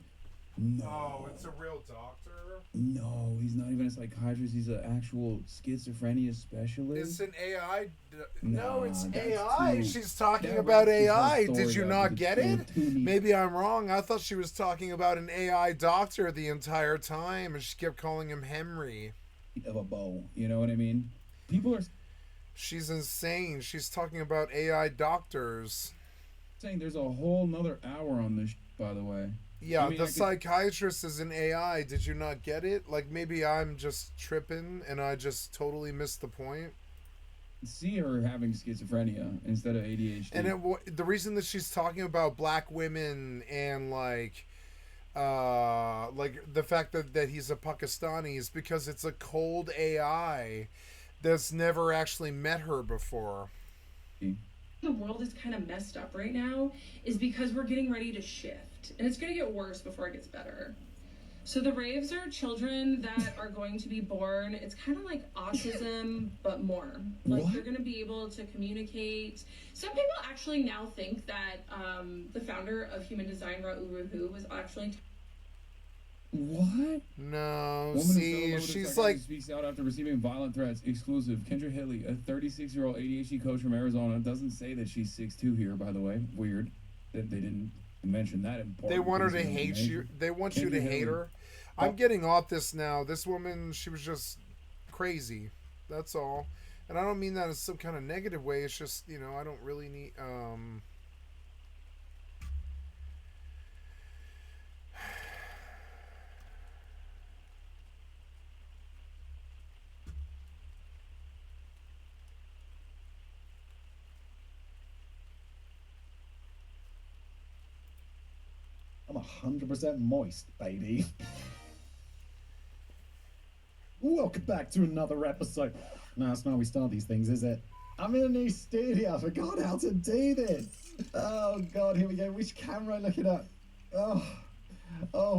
No, it's a real doctor. No, he's not even a psychiatrist. He's an actual schizophrenia specialist. It's an AI. Nah, No, it's that's AI. too- She's talking that about wraps this whole AI. story Did you up not because get it's it? too neat. Maybe I'm wrong. I thought she was talking about an AI doctor the entire time, and she kept calling him Henry. Of a bow, you know what I mean? People are She's insane. She's talking about AI doctors. saying there's a whole nother hour on this, by the way. Yeah, I mean, the I could- psychiatrist is an AI. Did you not get it? Like, maybe I'm just tripping and I just totally missed the point. See her having schizophrenia instead of ADHD. And the reason that she's talking about black women and like the fact that he's a Pakistani is because it's a cold AI that's never actually met her before. The world is kind of messed up right now is because we're getting ready to shift, and it's going to get worse before it gets better. So the raves are children that are going to be born. It's kind of like autism, but more. Like What? they're going to be able to communicate. Some people actually now think that the founder of human design, Ra'uruhu, was actually What? No, Woman see, who fell in love with a she's psychiatrist like, speaks out after receiving violent threats. Exclusive. Kendra Hilly, a 36-year-old ADHD coach from Arizona, doesn't say that she's 6'2" here, by the way. Weird that they didn't mention that important. they want her to piece of hate you. information. They want you to Kendra hate Hilly. her. I'm getting off this now. This woman, she was just crazy. That's all. And I don't mean that in some kind of negative way. It's just, you know, I don't really need I'm 100% moist, baby. Welcome back to another episode. No, it's not how we start these things, is it? I'm in a new studio. I forgot how to do this. Oh, God, here we go. Which camera looking at? Oh,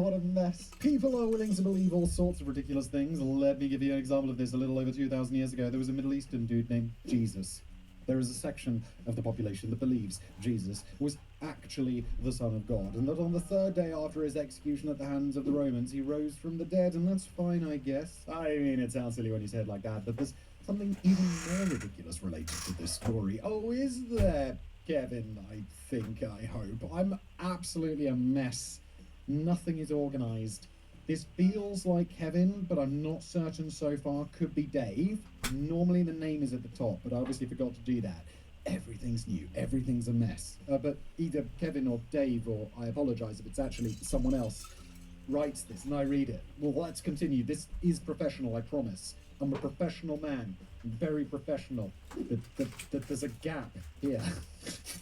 what a mess. People are willing to believe all sorts of ridiculous things. Let me give you an example of this. A little over 2,000 years ago, there was a Middle Eastern dude named Jesus. There is a section of the population that believes Jesus was actually the Son of God, and that on the third day after his execution at the hands of the Romans, he rose from the dead, and that's fine, I guess. I mean, it sounds silly when you say it like that, but there's something even more ridiculous related to this story. Oh, is there, Kevin? I hope. I'm absolutely a mess. Nothing is organized. This feels like Kevin, but I'm not certain so far. Could be Dave. Normally the name is at the top, but I obviously forgot to do that. Everything's new. Everything's a mess. But either Kevin or Dave, or I apologize if it's actually someone else, writes this and I read it. Well, let's continue. This is professional, I promise. I'm a professional man. I'm very professional. There's a gap here.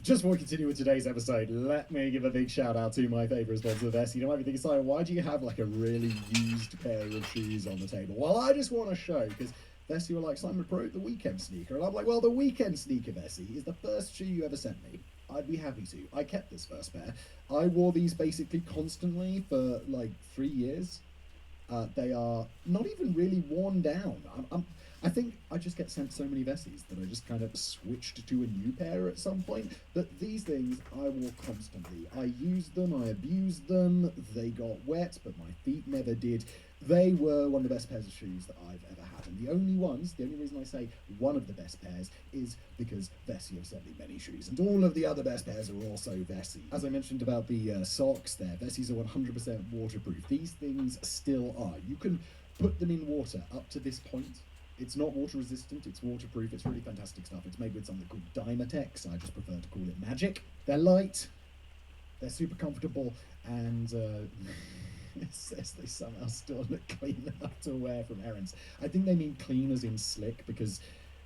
Just before we continue with today's episode, let me give a big shout out to my favourite sponsor, Vessi. You might be thinking, Simon, why do you have like a really used pair of shoes on the table? Well, I just want to show, because Vessi were like, Simon, promote the weekend sneaker. And I'm like, well, the weekend sneaker, Vessi, is the first shoe you ever sent me. I'd be happy to. I kept this first pair. I wore these basically constantly for like 3 years. They are not even really worn down. I think I just get sent so many Vessies that I just kind of switched to a new pair at some point. But these things I wore constantly. I used them, I abused them, they got wet, but my feet never did. They were one of the best pairs of shoes that I've ever had. And the only reason I say one of the best pairs is because Vessi have sent me many shoes. And all of the other best pairs are also Vessi. As I mentioned about the socks there, Vessis are 100% waterproof. These things still are. You can put them in water up to this point. It's not water resistant, it's waterproof, it's really fantastic stuff. It's made with something called Dymatex. I just prefer to call it magic. They're light, they're super comfortable, and it says they somehow still look clean enough to wear from errands. I think they mean clean as in slick, because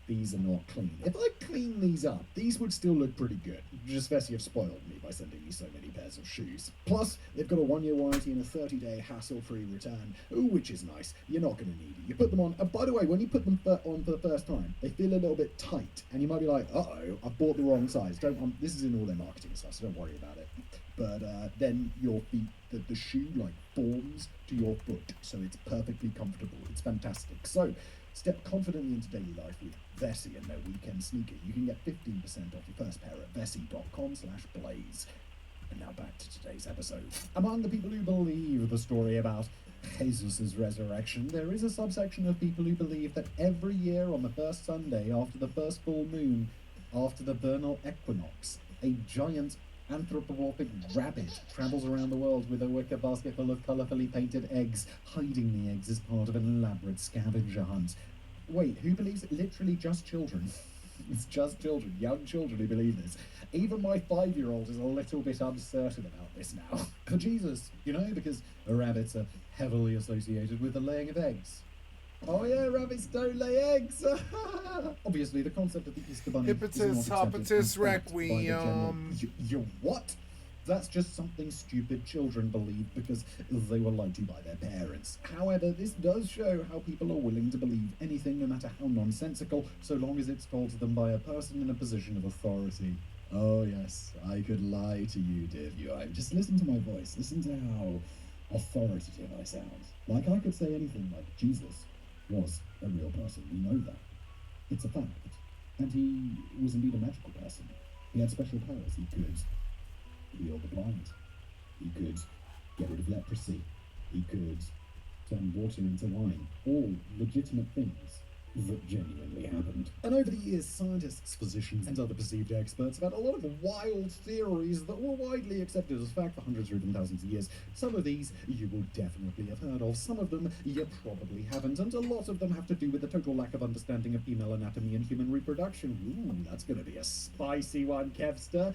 these are not clean. If I clean these up, these would still look pretty good. Just Vessi have spoiled me by sending me so many pairs of shoes. Plus, they've got a 1-year warranty and a 30-day hassle-free return, which is nice. You're not going to need it. You put them on, and by the way, when you put them on for the first time, they feel a little bit tight, and you might be like, uh-oh, I've bought the wrong size. This is in all their marketing stuff, so don't worry about it. But then your feet, the shoe like forms to your foot, so it's perfectly comfortable. It's fantastic. So step confidently into daily life with Vessi and their weekend sneaker. You can get 15% off your first pair at vessi.com/blaze. And now back to today's episode. Among the people who believe the story about Jesus' resurrection, there is a subsection of people who believe that every year on the first Sunday after the first full moon, after the vernal equinox, a giant anthropomorphic rabbit travels around the world with a wicker basket full of colourfully painted eggs, hiding the eggs as part of an elaborate scavenger hunt. Wait, who believes it? Literally just children. It's just children, young children who believe this. Even my 5-year-old is a little bit uncertain about this now. For Jesus, you know, because rabbits are heavily associated with the laying of eggs. Oh yeah, rabbits don't lay eggs! Obviously, the concept of the Easter Bunny Hippotis, is not accepted hoppotis, as fact by the general... requiem. You what? That's just something stupid children believe because they were lied to by their parents. However, this does show how people are willing to believe anything, no matter how nonsensical, so long as it's told to them by a person in a position of authority. Oh yes, I could lie to you, dear viewer. Just listen to my voice. Listen to how authoritative I sound. Like I could say anything like Jesus was a real person. We know that. It's a fact. And he was indeed a magical person. He had special powers. He could heal the blind. He could get rid of leprosy. He could turn water into wine. All legitimate things that genuinely happened. And over the years, scientists, physicians, and other perceived experts have had a lot of wild theories that were widely accepted as fact for hundreds or even thousands of years. Some of these you will definitely have heard of, some of them you probably haven't, and a lot of them have to do with the total lack of understanding of female anatomy and human reproduction. Ooh, that's going to be a spicy one, Kevster.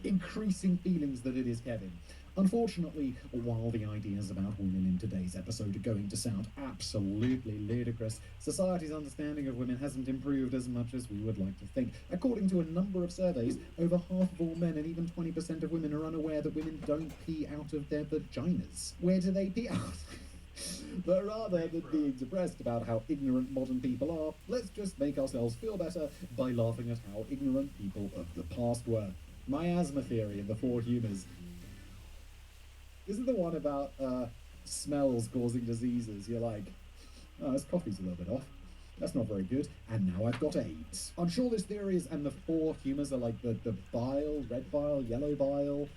Increasing feelings that it is Kevin. Unfortunately, while the ideas about women in today's episode are going to sound absolutely ludicrous, society's understanding of women hasn't improved as much as we would like to think. According to a number of surveys, over half of all men and even 20% of women are unaware that women don't pee out of their vaginas. Where do they pee out? But rather than being depressed about how ignorant modern people are, let's just make ourselves feel better by laughing at how ignorant people of the past were. Miasma theory of the four humours. Isn't the one about smells causing diseases? You're like, oh, this coffee's a little bit off. That's not very good. And now I've got AIDS. I'm sure this theory is, and the four humours are like the bile, red bile, yellow bile,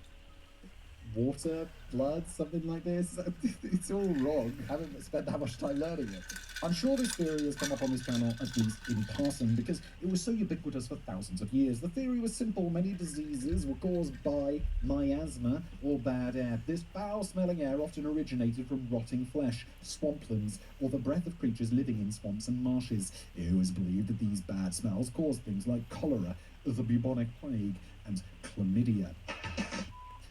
water, blood, something like this. It's all wrong. I haven't spent that much time learning it. I'm sure this theory has come up on this channel, at least in passing, because it was so ubiquitous for thousands of years. The theory was simple. Many diseases were caused by miasma, or bad air. This foul-smelling air often originated from rotting flesh, swamplands, or the breath of creatures living in swamps and marshes. It was believed that these bad smells caused things like cholera, the bubonic plague, and chlamydia.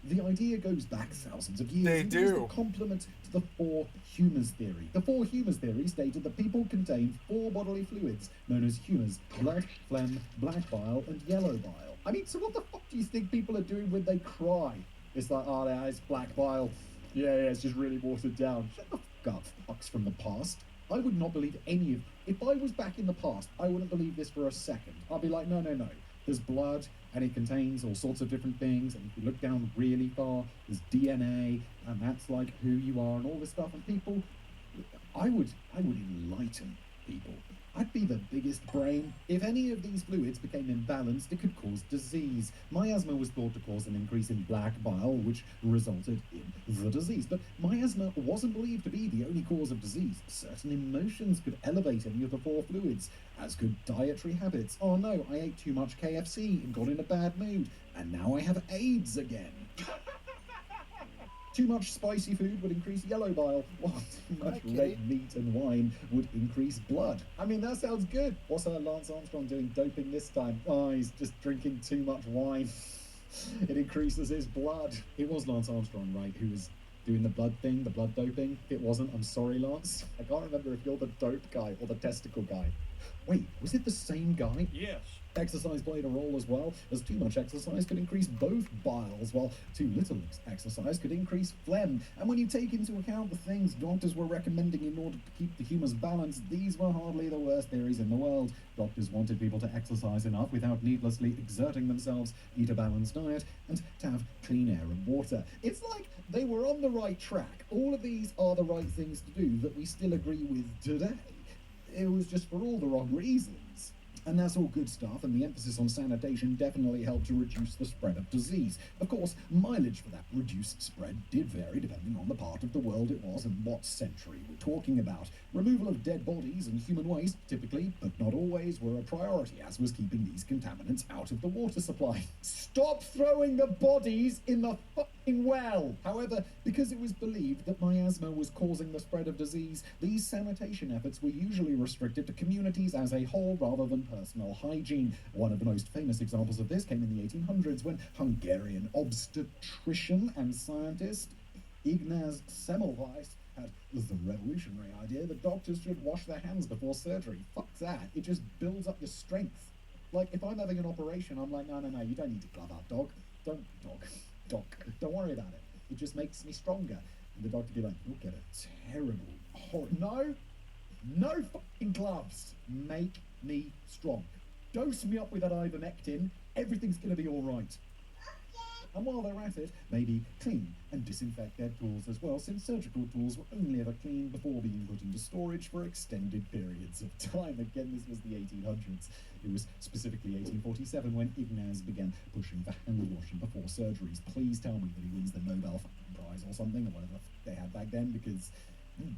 The idea goes back thousands of years. They and do. is the complement to the four humours theory. The four humours theory stated that people contain four bodily fluids known as humours: blood, phlegm, black bile, and yellow bile. I mean, so what the fuck do you think people are doing when they cry? It's like, oh, yeah, it's black bile. Yeah, it's just really watered down. Shut the fuck up, fucks from the past. I would not believe any of... If I was back in the past, I wouldn't believe this for a second. I'd be like, no. There's blood, and it contains all sorts of different things, and if you look down really far, there's DNA, and that's like who you are and all this stuff, and people, I would enlighten people. I'd be the biggest brain. If any of these fluids became imbalanced, it could cause disease. Miasma was thought to cause an increase in black bile, which resulted in the disease. But miasma wasn't believed to be the only cause of disease. Certain emotions could elevate any of the four fluids, as could dietary habits. Oh no, I ate too much KFC and got in a bad mood, and now I have AIDS again. Too much spicy food would increase yellow bile, while too much red meat and wine would increase blood. I mean, that sounds good. What's Lance Armstrong doing doping this time? Oh, he's just drinking too much wine. It increases his blood. It was Lance Armstrong, right, who was doing the blood thing, the blood doping? If it wasn't, I'm sorry, Lance. I can't remember if you're the dope guy or the testicle guy. Wait, was it the same guy? Yes. Exercise played a role as well, as too much exercise could increase both biles, while too little exercise could increase phlegm. And when you take into account the things doctors were recommending in order to keep the humours balanced, these were hardly the worst theories in the world. Doctors wanted people to exercise enough without needlessly exerting themselves, eat a balanced diet, and to have clean air and water. It's like they were on the right track. All of these are the right things to do that we still agree with today. It was just for all the wrong reasons. And that's all good stuff, and the emphasis on sanitation definitely helped to reduce the spread of disease. Of course, mileage for that reduced spread did vary depending on the part of the world it was and what century we're talking about. Removal of dead bodies and human waste, typically, but not always, were a priority, as was keeping these contaminants out of the water supply. Stop throwing the bodies in the fucking well! However, because it was believed that miasma was causing the spread of disease, these sanitation efforts were usually restricted to communities as a whole rather than personal hygiene. One of the most famous examples of this came in the 1800s when Hungarian obstetrician and scientist Ignaz Semmelweis had the revolutionary idea that doctors should wash their hands before surgery. Fuck that. It just builds up your strength. Like, if I'm having an operation, I'm like, no, you don't need to glove up, doc. Don't worry about it. It just makes me stronger. And the doctor would be like, you'll get a terrible No fucking gloves. Make me strong. Dose me up with that ivermectin. Everything's gonna be all right. And while they're at it, maybe clean and disinfect their tools as well, since surgical tools were only ever cleaned before being put into storage for extended periods of time. Again, this was the 1800s. It was specifically 1847 when Ignaz began pushing for hand washing before surgeries. Please tell me that he wins the Nobel Prize or something, or whatever they had back then, because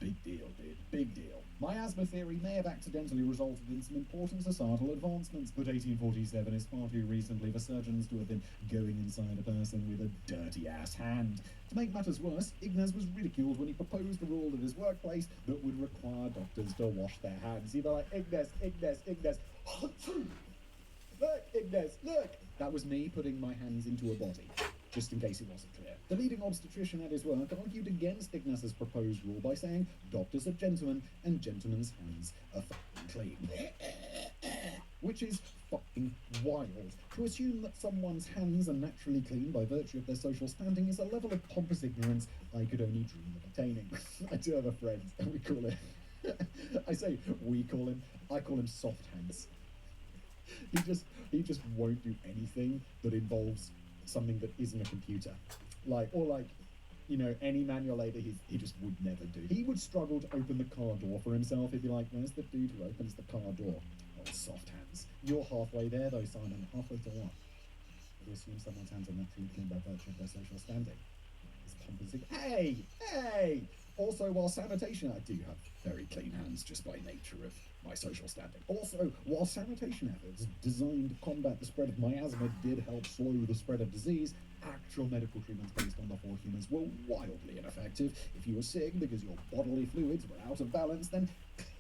big deal, dude. Big deal. Miasma theory may have accidentally resulted in some important societal advancements, but 1847 is far too recently for surgeons to have been going inside a person with a dirty-ass hand. To make matters worse, Ignaz was ridiculed when he proposed a rule at his workplace that would require doctors to wash their hands. He'd be like, Ignaz. Look, Ignaz, look! That was me putting my hands into a body, just in case it wasn't clear. The leading obstetrician at his work argued against Ignaz's proposed rule by saying, doctors are gentlemen, and gentlemen's hands are fucking clean. Which is fucking wild. To assume that someone's hands are naturally clean by virtue of their social standing is a level of pompous ignorance I could only dream of attaining. I do have a friend, and we call him... I call him soft hands. He just won't do anything that involves something that isn't a computer. Any manual labor he just would never do. He would struggle to open the car door for himself. He'd be like, where's the dude who opens the car door? Oh, soft hands. You're halfway there though, Simon. Halfway to what? You assume someone's hands are naturally clean by virtue of their social standing. It's pompous. Hey! Also, while sanitation, I do have very clean hands just by nature of my social standing. Also, while sanitation efforts designed to combat the spread of miasma did help slow the spread of disease, actual medical treatments based on the four humans were wildly ineffective. If you were sick because your bodily fluids were out of balance, then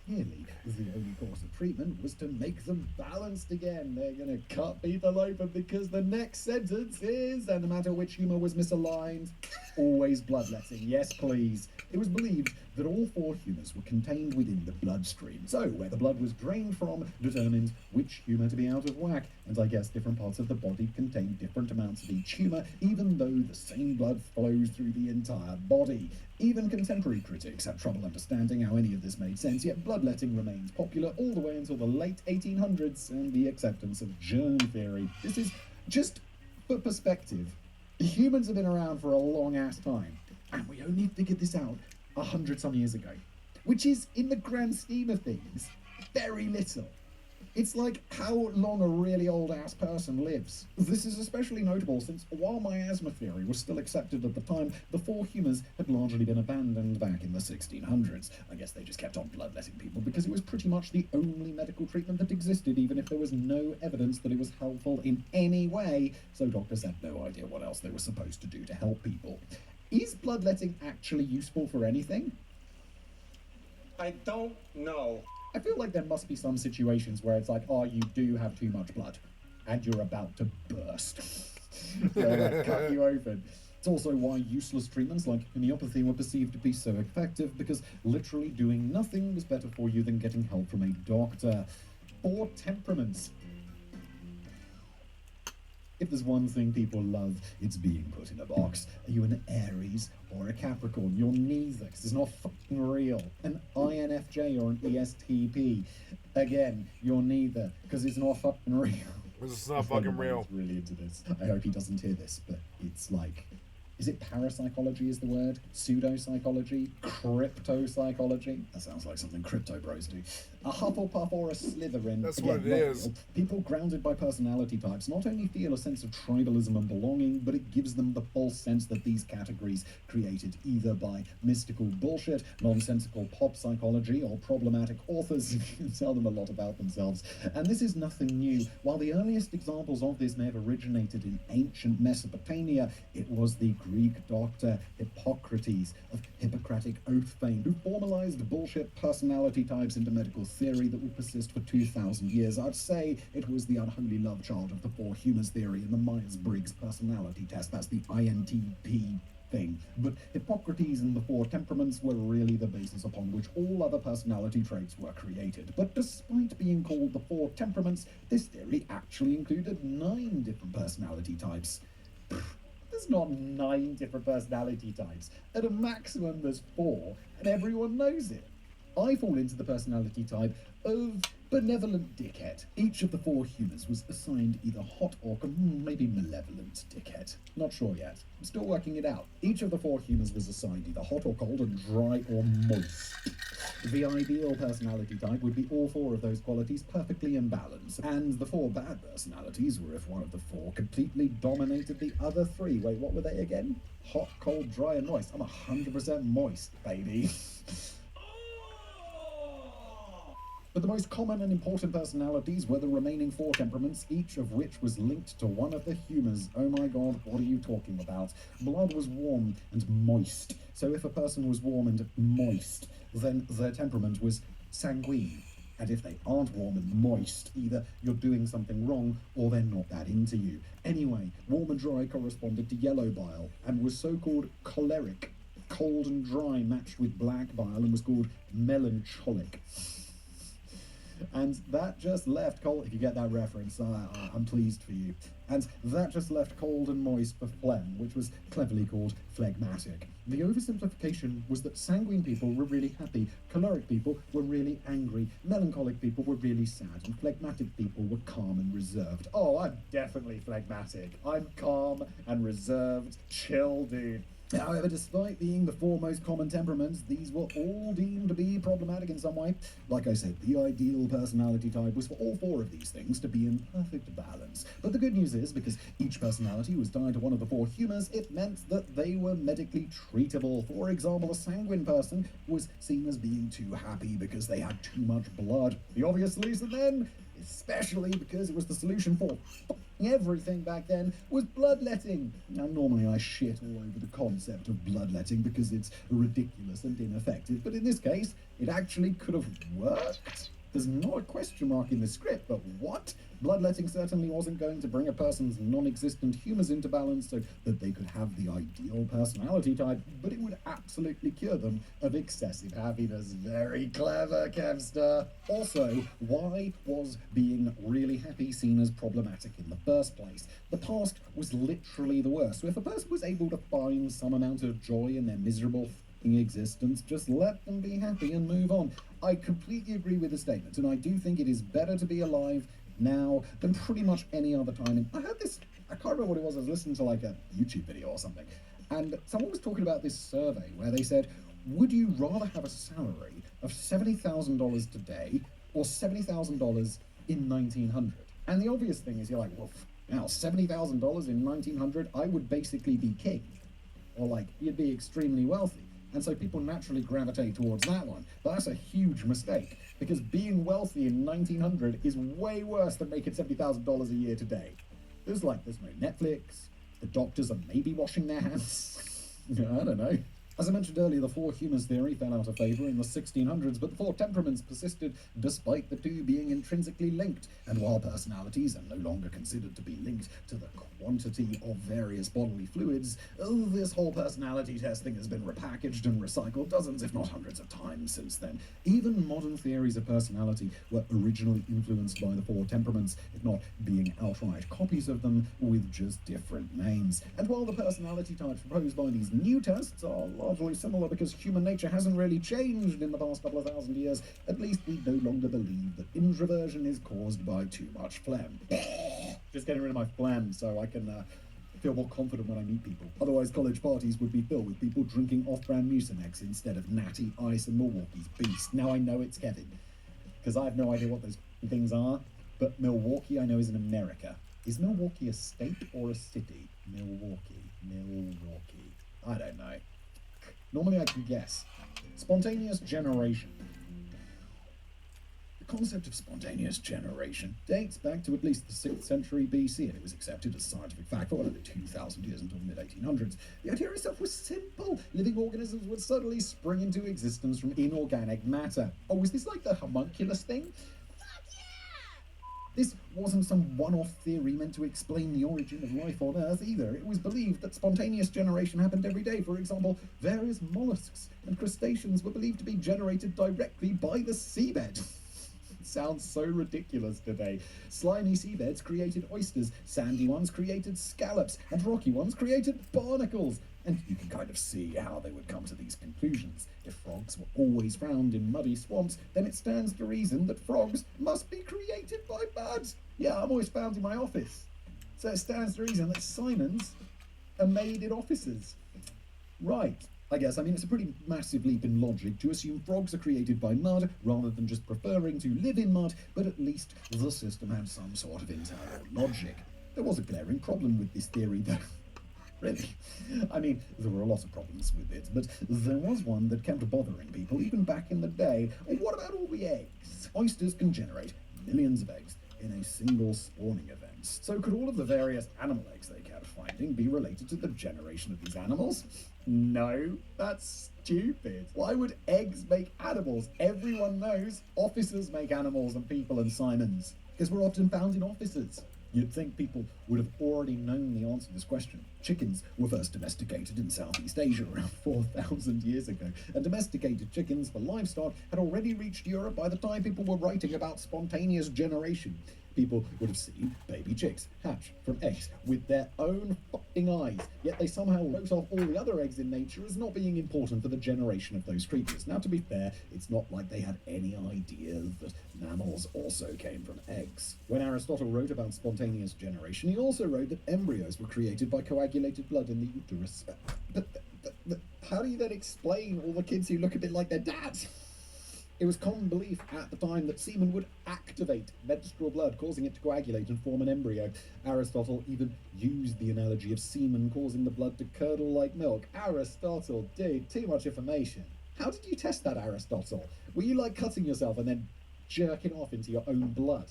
clearly the only course of treatment was to make them balanced again. They're going to cut people open because the next sentence is, and no matter which humour was misaligned, always bloodletting. Yes, please. It was believed that all four humours were contained within the bloodstream. So, where the blood was drained from determined which humour to be out of whack, and I guess different parts of the body contain different amounts of each humour, even though the same blood flows through the entire body. Even contemporary critics had trouble understanding how any of this made sense, yet bloodletting remains popular all the way until the late 1800s and the acceptance of germ theory. This is just for perspective. Humans have been around for a long-ass time, and we only figured this out 100-some years ago, which is, in the grand scheme of things, very little. It's like how long a really old-ass person lives. This is especially notable since while miasma theory was still accepted at the time, the four humours had largely been abandoned back in the 1600s. I guess they just kept on bloodletting people because it was pretty much the only medical treatment that existed, even if there was no evidence that it was helpful in any way, so doctors had no idea what else they were supposed to do to help people. Is bloodletting actually useful for anything? I don't know. I feel like there must be some situations where it's like, oh, you do have too much blood, and you're about to burst. They'll cut you open. It's also why useless treatments like homeopathy were perceived to be so effective, because literally doing nothing was better for you than getting help from a doctor. Or temperaments. If there's one thing people love, it's being put in a box. Are you an Aries or a Capricorn? You're neither, because it's not fucking real. An INFJ or an ESTP? Again, you're neither, because it's not fucking real. It's not fucking real. Really into this. I hope he doesn't hear this, but it's like... Is it parapsychology is the word? Pseudo-psychology? Crypto-psychology? That sounds like something crypto bros do. A Hufflepuff or a Slytherin. That's Again, what it not is. real. People grounded by personality types not only feel a sense of tribalism and belonging, but it gives them the false sense that these categories created either by mystical bullshit, nonsensical pop psychology, or problematic authors who tell them a lot about themselves. And this is nothing new. While the earliest examples of this may have originated in ancient Mesopotamia, it was the Greek doctor Hippocrates of Hippocratic oath fame who formalized bullshit personality types into medical theory that would persist for 2,000 years. I'd say it was the unholy love child of the four humors theory and the Myers-Briggs personality test. That's the INTP thing. But Hippocrates and the four temperaments were really the basis upon which all other personality traits were created. But despite being called the four temperaments, this theory actually included 9 different personality types. There's not 9 different personality types. At a maximum, there's 4, and everyone knows it. I fall into the personality type of benevolent dickhead. Each of the 4 humors was assigned either hot or maybe malevolent dickhead. Not sure yet. I'm still working it out. Each of the 4 humors was assigned either hot or cold and dry or moist. The ideal personality type would be all 4 of those qualities perfectly in balance, and the 4 bad personalities were if one of the 4 completely dominated the other 3. Wait, what were they again? Hot, cold, dry, and moist. I'm 100% moist, baby. But the most common and important personalities were the remaining 4 temperaments, each of which was linked to one of the humors. Oh my god, what are you talking about? Blood was warm and moist. So if a person was warm and moist, then their temperament was sanguine. And if they aren't warm and moist, either you're doing something wrong or they're not that into you. Anyway, warm and dry corresponded to yellow bile and was so-called choleric. Cold and dry matched with black bile and was called melancholic. And that just left cold, if you get that reference, I'm pleased for you. And that just left cold and moist for phlegm, which was cleverly called phlegmatic. The oversimplification was that sanguine people were really happy, choleric people were really angry, melancholic people were really sad, and phlegmatic people were calm and reserved. Oh, I'm definitely phlegmatic. I'm calm and reserved, chill dude. However, despite being the 4 most common temperaments, these were all deemed to be problematic in some way. Like I said, the ideal personality type was for all 4 of these things to be in perfect balance. But the good news is, because each personality was tied to one of the 4 humors, it meant that they were medically treatable. For example, a sanguine person was seen as being too happy because they had too much blood. The obvious solution then, especially because it was the solution for everything back then, was bloodletting. Now, normally I shit all over the concept of bloodletting because it's ridiculous and ineffective, but in this case, it actually could have worked. There's not a question mark in the script, but what? Bloodletting certainly wasn't going to bring a person's non-existent humors into balance so that they could have the ideal personality type, but it would absolutely cure them of excessive happiness. Very clever, Kevster. Also, why was being really happy seen as problematic in the first place? The past was literally the worst, so if a person was able to find some amount of joy in their miserable existence, just let them be happy and move on. I completely agree with the statement, and I do think it is better to be alive now than pretty much any other time. And I heard this, I can't remember what it was, I was listening to like a YouTube video or something, and someone was talking about this survey where they said, would you rather have a salary of $70,000 today or $70,000 in 1900? And the obvious thing is, you're like, well, now $70,000 in 1900, I would basically be king, or like, you'd be extremely wealthy. And so people naturally gravitate towards that one. But that's a huge mistake, because being wealthy in 1900 is way worse than making $70,000 a year today. There's no Netflix, the doctors are maybe washing their hands. I don't know. As I mentioned earlier, the 4 humors theory fell out of favour in the 1600s, but the 4 temperaments persisted despite the 2 being intrinsically linked. And while personalities are no longer considered to be linked to the quantity of various bodily fluids, this whole personality testing has been repackaged and recycled dozens, if not hundreds of times since then. Even modern theories of personality were originally influenced by the 4 temperaments, if not being outright copies of them with just different names. And while the personality types proposed by these new tests are largely similar because human nature hasn't really changed in the past couple of thousand years, at least we no longer believe that introversion is caused by too much phlegm. Just getting rid of my phlegm so I can feel more confident when I meet people. Otherwise, college parties would be filled with people drinking off-brand Mucinex instead of Natty Ice and Milwaukee's Beast. Now I know it's Kevin. because I have no idea what those things are. But Milwaukee, I know, is in America. Is Milwaukee a state or a city? Milwaukee. I don't know. Normally I can guess. Spontaneous generation. The concept of spontaneous generation dates back to at least the 6th century BC, and it was accepted as scientific fact for another 2,000 years until the mid-1800s. The idea itself was simple. Living organisms would suddenly spring into existence from inorganic matter. Oh, is this like the homunculus thing? This wasn't some one-off theory meant to explain the origin of life on Earth either. It was believed that spontaneous generation happened every day. For example, various mollusks and crustaceans were believed to be generated directly by the seabed. It sounds so ridiculous today. Slimy seabeds created oysters, sandy ones created scallops, and rocky ones created barnacles. And you can kind of see how they would come to these conclusions. If frogs were always found in muddy swamps, then it stands to reason that frogs must be created by mud. Yeah, I'm always found in my office. So it stands to reason that Simons are made in offices. Right, I guess. I mean, it's a pretty massive leap in logic to assume frogs are created by mud rather than just preferring to live in mud, but at least the system had some sort of internal logic. There was a glaring problem with this theory, though. Really. I mean, there were a lot of problems with it, but there was one that kept bothering people even back in the day. What about all the eggs? Oysters can generate millions of eggs in a single spawning event. So could all of the various animal eggs they kept finding be related to the generation of these animals? No, that's stupid. Why would eggs make animals? Everyone knows officers make animals and people and Simons, because we're often found in offices. You'd think people would have already known the answer to this question. Chickens were first domesticated in Southeast Asia around 4,000 years ago, and domesticated chickens for livestock had already reached Europe by the time people were writing about spontaneous generation. People would have seen baby chicks hatch from eggs with their own fucking eyes, yet they somehow wrote off all the other eggs in nature as not being important for the generation of those creatures. Now, to be fair, it's not like they had any idea that mammals also came from eggs. When Aristotle wrote about spontaneous generation, he also wrote that embryos were created by coagulated blood in the uterus. But how do you then explain all the kids who look a bit like their dads? It was common belief at the time that semen would activate menstrual blood, causing it to coagulate and form an embryo. Aristotle even used the analogy of semen causing the blood to curdle like milk. Aristotle, dude, too much information. How did you test that, Aristotle? Were you like cutting yourself and then jerking off into your own blood?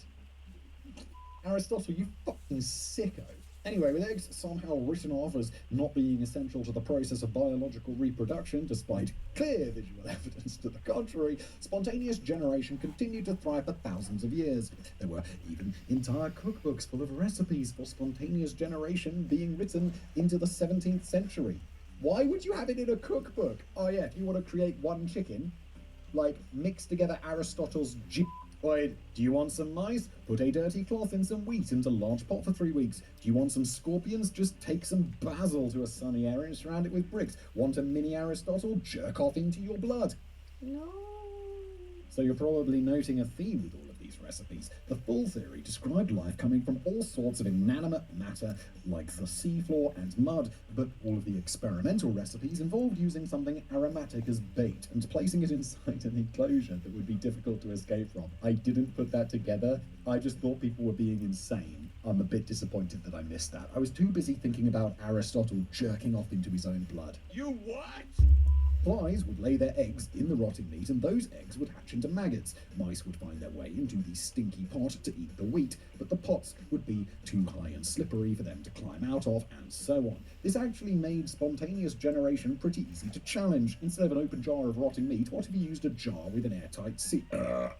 Aristotle, you fucking sicko. Anyway, with eggs somehow written off as not being essential to the process of biological reproduction, despite clear visual evidence to the contrary, spontaneous generation continued to thrive for thousands of years. There were even entire cookbooks full of recipes for spontaneous generation being written into the 17th century. Why would you have it in a cookbook? Oh yeah, if you want to create one chicken, like mix together Aristotle's Wait, do you want some mice? Put a dirty cloth and some wheat into a large pot for 3 weeks. Do you want some scorpions? Just take some basil to a sunny area and surround it with bricks. Want a mini Aristotle? Jerk off into your blood. No. So you're probably noting a theme with all of these recipes. The full theory described life coming from all sorts of inanimate matter, like the seafloor and mud, but all of the experimental recipes involved using something aromatic as bait and placing it inside an enclosure that would be difficult to escape from. I didn't put that together. I just thought people were being insane. I'm a bit disappointed that I missed that. I was too busy thinking about Aristotle jerking off into his own blood. You what? Flies would lay their eggs in the rotting meat, and those eggs would hatch into maggots. Mice would find their way into the stinky pot to eat the wheat, but the pots would be too high and slippery for them to climb out of, and so on. This actually made spontaneous generation pretty easy to challenge. Instead of an open jar of rotting meat, what if you used a jar with an airtight seal? We'll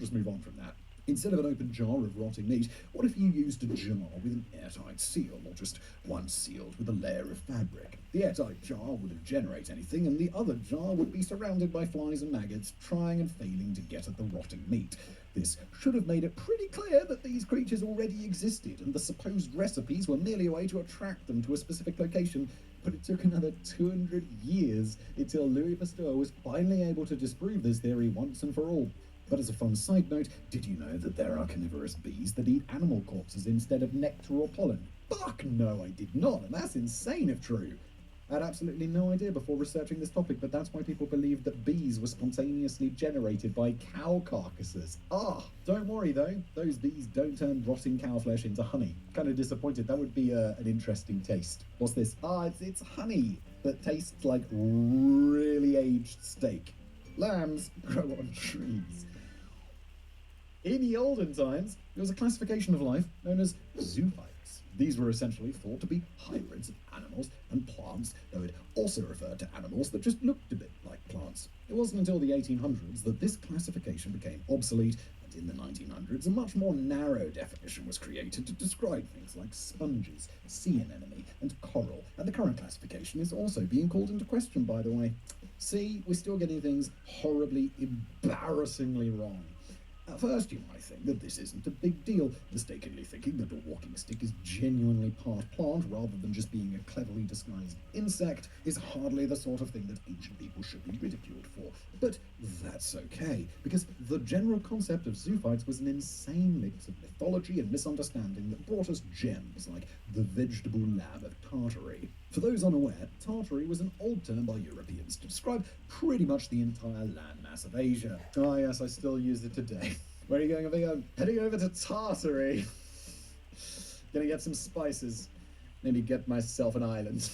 just move on from that. Instead of an open jar of rotting meat, what if you used a jar with an airtight seal, or just one sealed with a layer of fabric? The airtight jar wouldn't generate anything, and the other jar would be surrounded by flies and maggots, trying and failing to get at the rotting meat. This should have made it pretty clear that these creatures already existed, and the supposed recipes were merely a way to attract them to a specific location. But it took another 200 years until Louis Pasteur was finally able to disprove this theory once and for all. But as a fun side note, did you know that there are carnivorous bees that eat animal corpses instead of nectar or pollen? Fuck no, I did not, and that's insane if true. I had absolutely no idea before researching this topic, but that's why people believed that bees were spontaneously generated by cow carcasses. Don't worry though, those bees don't turn rotting cow flesh into honey. Kind of disappointed, that would be an interesting taste. What's this? It's honey that tastes like really aged steak. Lambs grow on trees. In the olden times, there was a classification of life known as zoophytes. These were essentially thought to be hybrids of animals and plants, though it also referred to animals that just looked a bit like plants. It wasn't until the 1800s that this classification became obsolete, and in the 1900s a much more narrow definition was created to describe things like sponges, sea anemone, and coral, and the current classification is also being called into question, by the way. See, we're still getting things horribly, embarrassingly wrong. At first, you might think that this isn't a big deal, mistakenly thinking that a walking stick is genuinely part plant rather than just being a cleverly disguised insect is hardly the sort of thing that ancient people should be ridiculed for. But that's okay, because the general concept of zoophytes was an insane mix of mythology and misunderstanding that brought us gems like the vegetable lamb of Tartary. For those unaware, Tartary was an old term by Europeans to describe pretty much the entire landmass of Asia. Ah yes, I still use it today. Where are you going, Vigo? Heading over to Tartary. Gonna get some spices. Maybe get myself an island.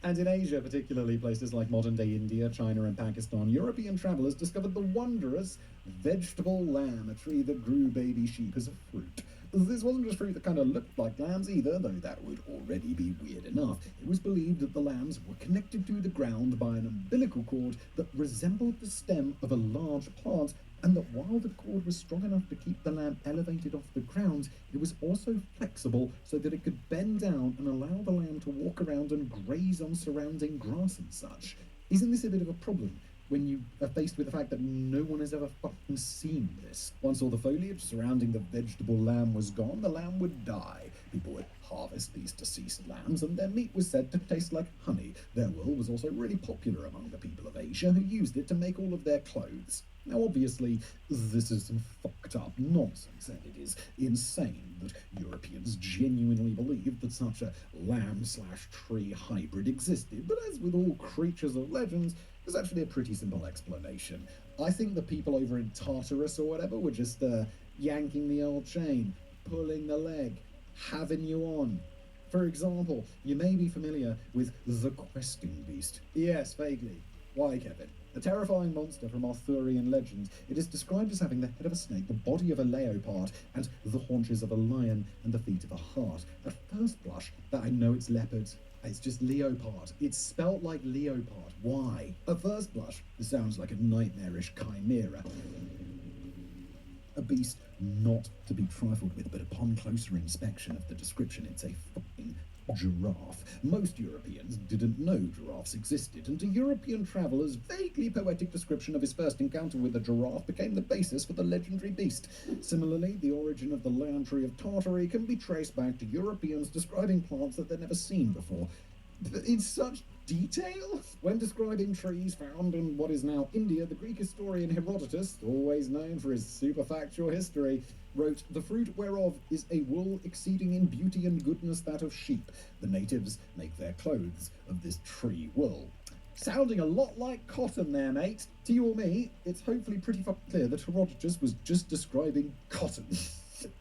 And in Asia, particularly places like modern-day India, China, and Pakistan, European travellers discovered the wondrous vegetable lamb, a tree that grew baby sheep as a fruit. This wasn't just fruit that kind of looked like lambs either, though that would already be weird enough. It was believed that the lambs were connected to the ground by an umbilical cord that resembled the stem of a large plant, and that while the cord was strong enough to keep the lamb elevated off the ground, it was also flexible so that it could bend down and allow the lamb to walk around and graze on surrounding grass and such. Isn't this a bit of a problem when you are faced with the fact that no one has ever fucking seen this? Once all the foliage surrounding the vegetable lamb was gone, the lamb would die. People would harvest these deceased lambs, and their meat was said to taste like honey. Their wool was also really popular among the people of Asia, who used it to make all of their clothes. Now, obviously, this is some fucked up nonsense, and it is insane that Europeans genuinely believed that such a lamb/tree hybrid existed, but as with all creatures of legends, there's actually a pretty simple explanation. I think the people over in Tartarus or whatever were just yanking the old chain, pulling the leg, having you on. For example, you may be familiar with the questing beast. Yes, vaguely. Why, Kevin? A terrifying monster from Arthurian legends, it is described as having the head of a snake, the body of a leopard, and the haunches of a lion, and the feet of a hart. At first blush, that I know it's leopard. It's just leopard. It's spelt like leopard. Why? At first blush, it sounds like a nightmarish chimera. A beast not to be trifled with, but upon closer inspection of the description, it's a fucking giraffe. Most Europeans didn't know giraffes existed, and a European traveller's vaguely poetic description of his first encounter with a giraffe became the basis for the legendary beast. Similarly, the origin of the land tree of Tartary can be traced back to Europeans describing plants that they'd never seen before. In such detail? When describing trees found in what is now India, the Greek historian Herodotus, always known for his superfactual history, wrote, "The fruit whereof is a wool exceeding in beauty and goodness that of sheep. The natives make their clothes of this tree wool." Sounding a lot like cotton there, mate. To you or me, it's hopefully pretty fucking clear that Herodotus was just describing cotton.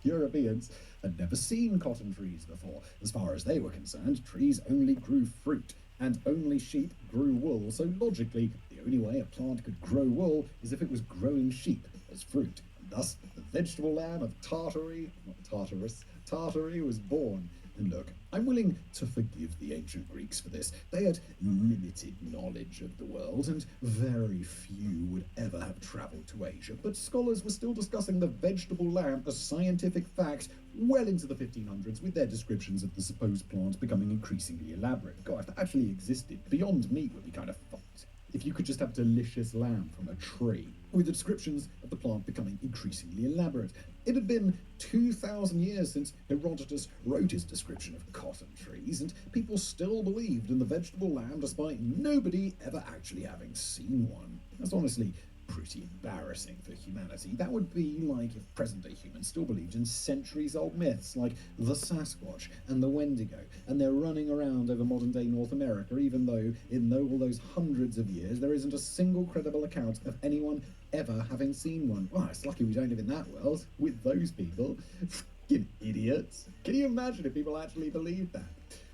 Europeans had never seen cotton trees before. As far as they were concerned, trees only grew fruit, and only sheep grew wool, so logically, the only way a plant could grow wool is if it was growing sheep as fruit. And thus, the vegetable lamb of Tartary, not Tartarus, Tartary was born. And look, I'm willing to forgive the ancient Greeks for this. They had limited knowledge of the world, and very few would ever have travelled to Asia. But scholars were still discussing the vegetable lamb as scientific fact well into the 1500s, with their descriptions of the supposed plant becoming increasingly elaborate. God, if that actually existed, Beyond Meat would be kind of fucked. If you could just have delicious lamb from a tree, with the descriptions of the plant becoming increasingly elaborate. It had been 2,000 years since Herodotus wrote his description of cotton trees, and people still believed in the vegetable lamb despite nobody ever actually having seen one. That's honestly pretty embarrassing for humanity. That would be like if present-day humans still believed in centuries-old myths like the Sasquatch and the Wendigo, and they're running around over modern-day North America, even though in all those hundreds of years there isn't a single credible account of anyone ever having seen one. Well, it's lucky we don't live in that world with those people. Fucking idiots. Can you imagine if people actually believed that?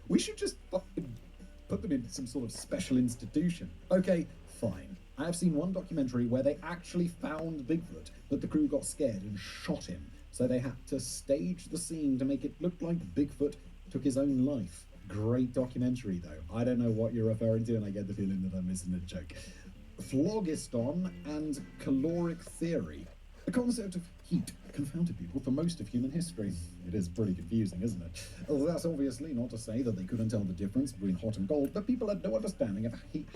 We should just fucking put them in some sort of special institution. Okay, fine. I have seen one documentary where they actually found Bigfoot, but the crew got scared and shot him. So they had to stage the scene to make it look like Bigfoot took his own life. Great documentary, though. I don't know what you're referring to, and I get the feeling that I'm missing a joke. Phlogiston and caloric theory. The concept of heat confounded people for most of human history. It is pretty confusing, isn't it? Well, that's obviously not to say that they couldn't tell the difference between hot and cold, but people had no understanding of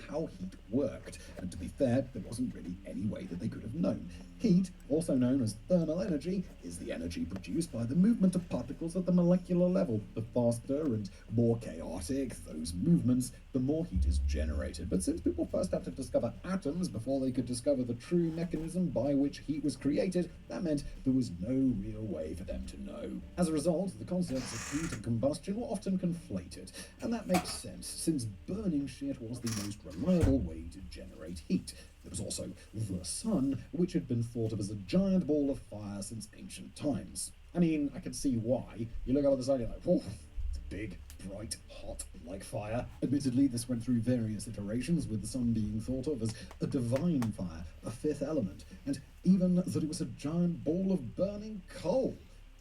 how heat worked. And to be fair, there wasn't really any way that they could have known. Heat, also known as thermal energy, is the energy produced by the movement of particles at the molecular level. The faster and more chaotic those movements, the more heat is generated. But since people first had to discover atoms before they could discover the true mechanism by which heat was created, that meant there was no real way for them to know. As a result, the concepts of heat and combustion were often conflated, and that makes sense, since burning shit was the most reliable way to generate heat. There was also the sun, which had been thought of as a giant ball of fire since ancient times. I mean, I can see why. You look up at the sun, you're like, whoa, it's big, bright, hot, like fire. Admittedly, this went through various iterations, with the sun being thought of as a divine fire, a fifth element, and even that it was a giant ball of burning coal.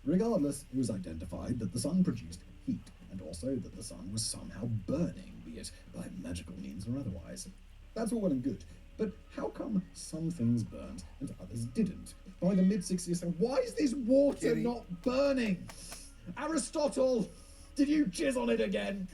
Regardless, it was identified that the sun produced heat, and also that the sun was somehow burning, be it by magical means or otherwise. That's all well and good, but how come some things burned and others didn't? By the mid-60s, why is this water not burning? Aristotle, did you jizz on it again?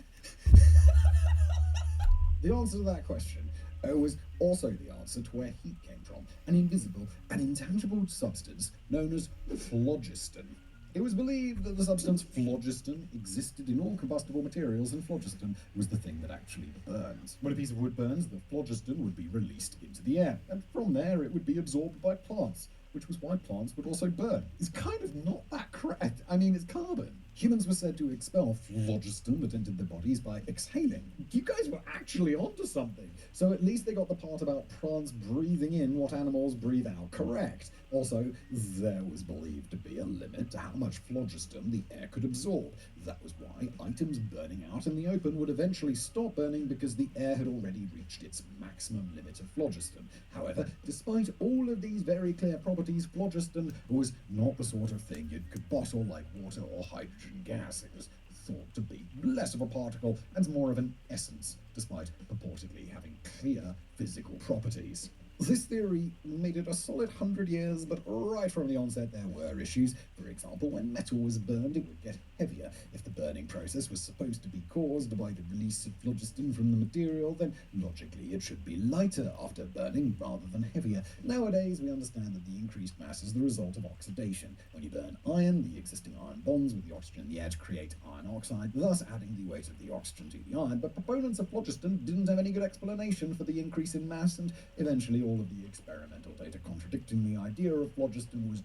The answer to that question was also the answer to where heat came from, an invisible and intangible substance known as phlogiston. It was believed that the substance phlogiston existed in all combustible materials, and phlogiston was the thing that actually burns. When a piece of wood burns, the phlogiston would be released into the air, and from there it would be absorbed by plants, which was why plants would also burn. It's kind of not that correct. I mean, it's carbon. Humans were said to expel phlogiston that entered their bodies by exhaling. You guys were actually onto something. So at least they got the part about plants breathing in what animals breathe out correct. Also, there was believed to be a limit to how much phlogiston the air could absorb. That was why items burning out in the open would eventually stop burning, because the air had already reached its maximum limit of phlogiston. However, despite all of these very clear properties, phlogiston was not the sort of thing you could bottle like water or hydrogen gas. It was thought to be less of a particle and more of an essence, despite purportedly having clear physical properties. This theory made it a solid 100 years, but right from the onset there were issues. For example, when metal was burned, it would get heavier. If the burning process was supposed to be caused by the release of phlogiston from the material, then logically it should be lighter after burning rather than heavier. Nowadays, we understand that the increased mass is the result of oxidation. When you burn iron, the existing iron bonds with the oxygen in the air to create iron oxide, thus adding the weight of the oxygen to the iron. But proponents of phlogiston didn't have any good explanation for the increase in mass, and eventually all of the experimental data contradicting the idea of phlogiston was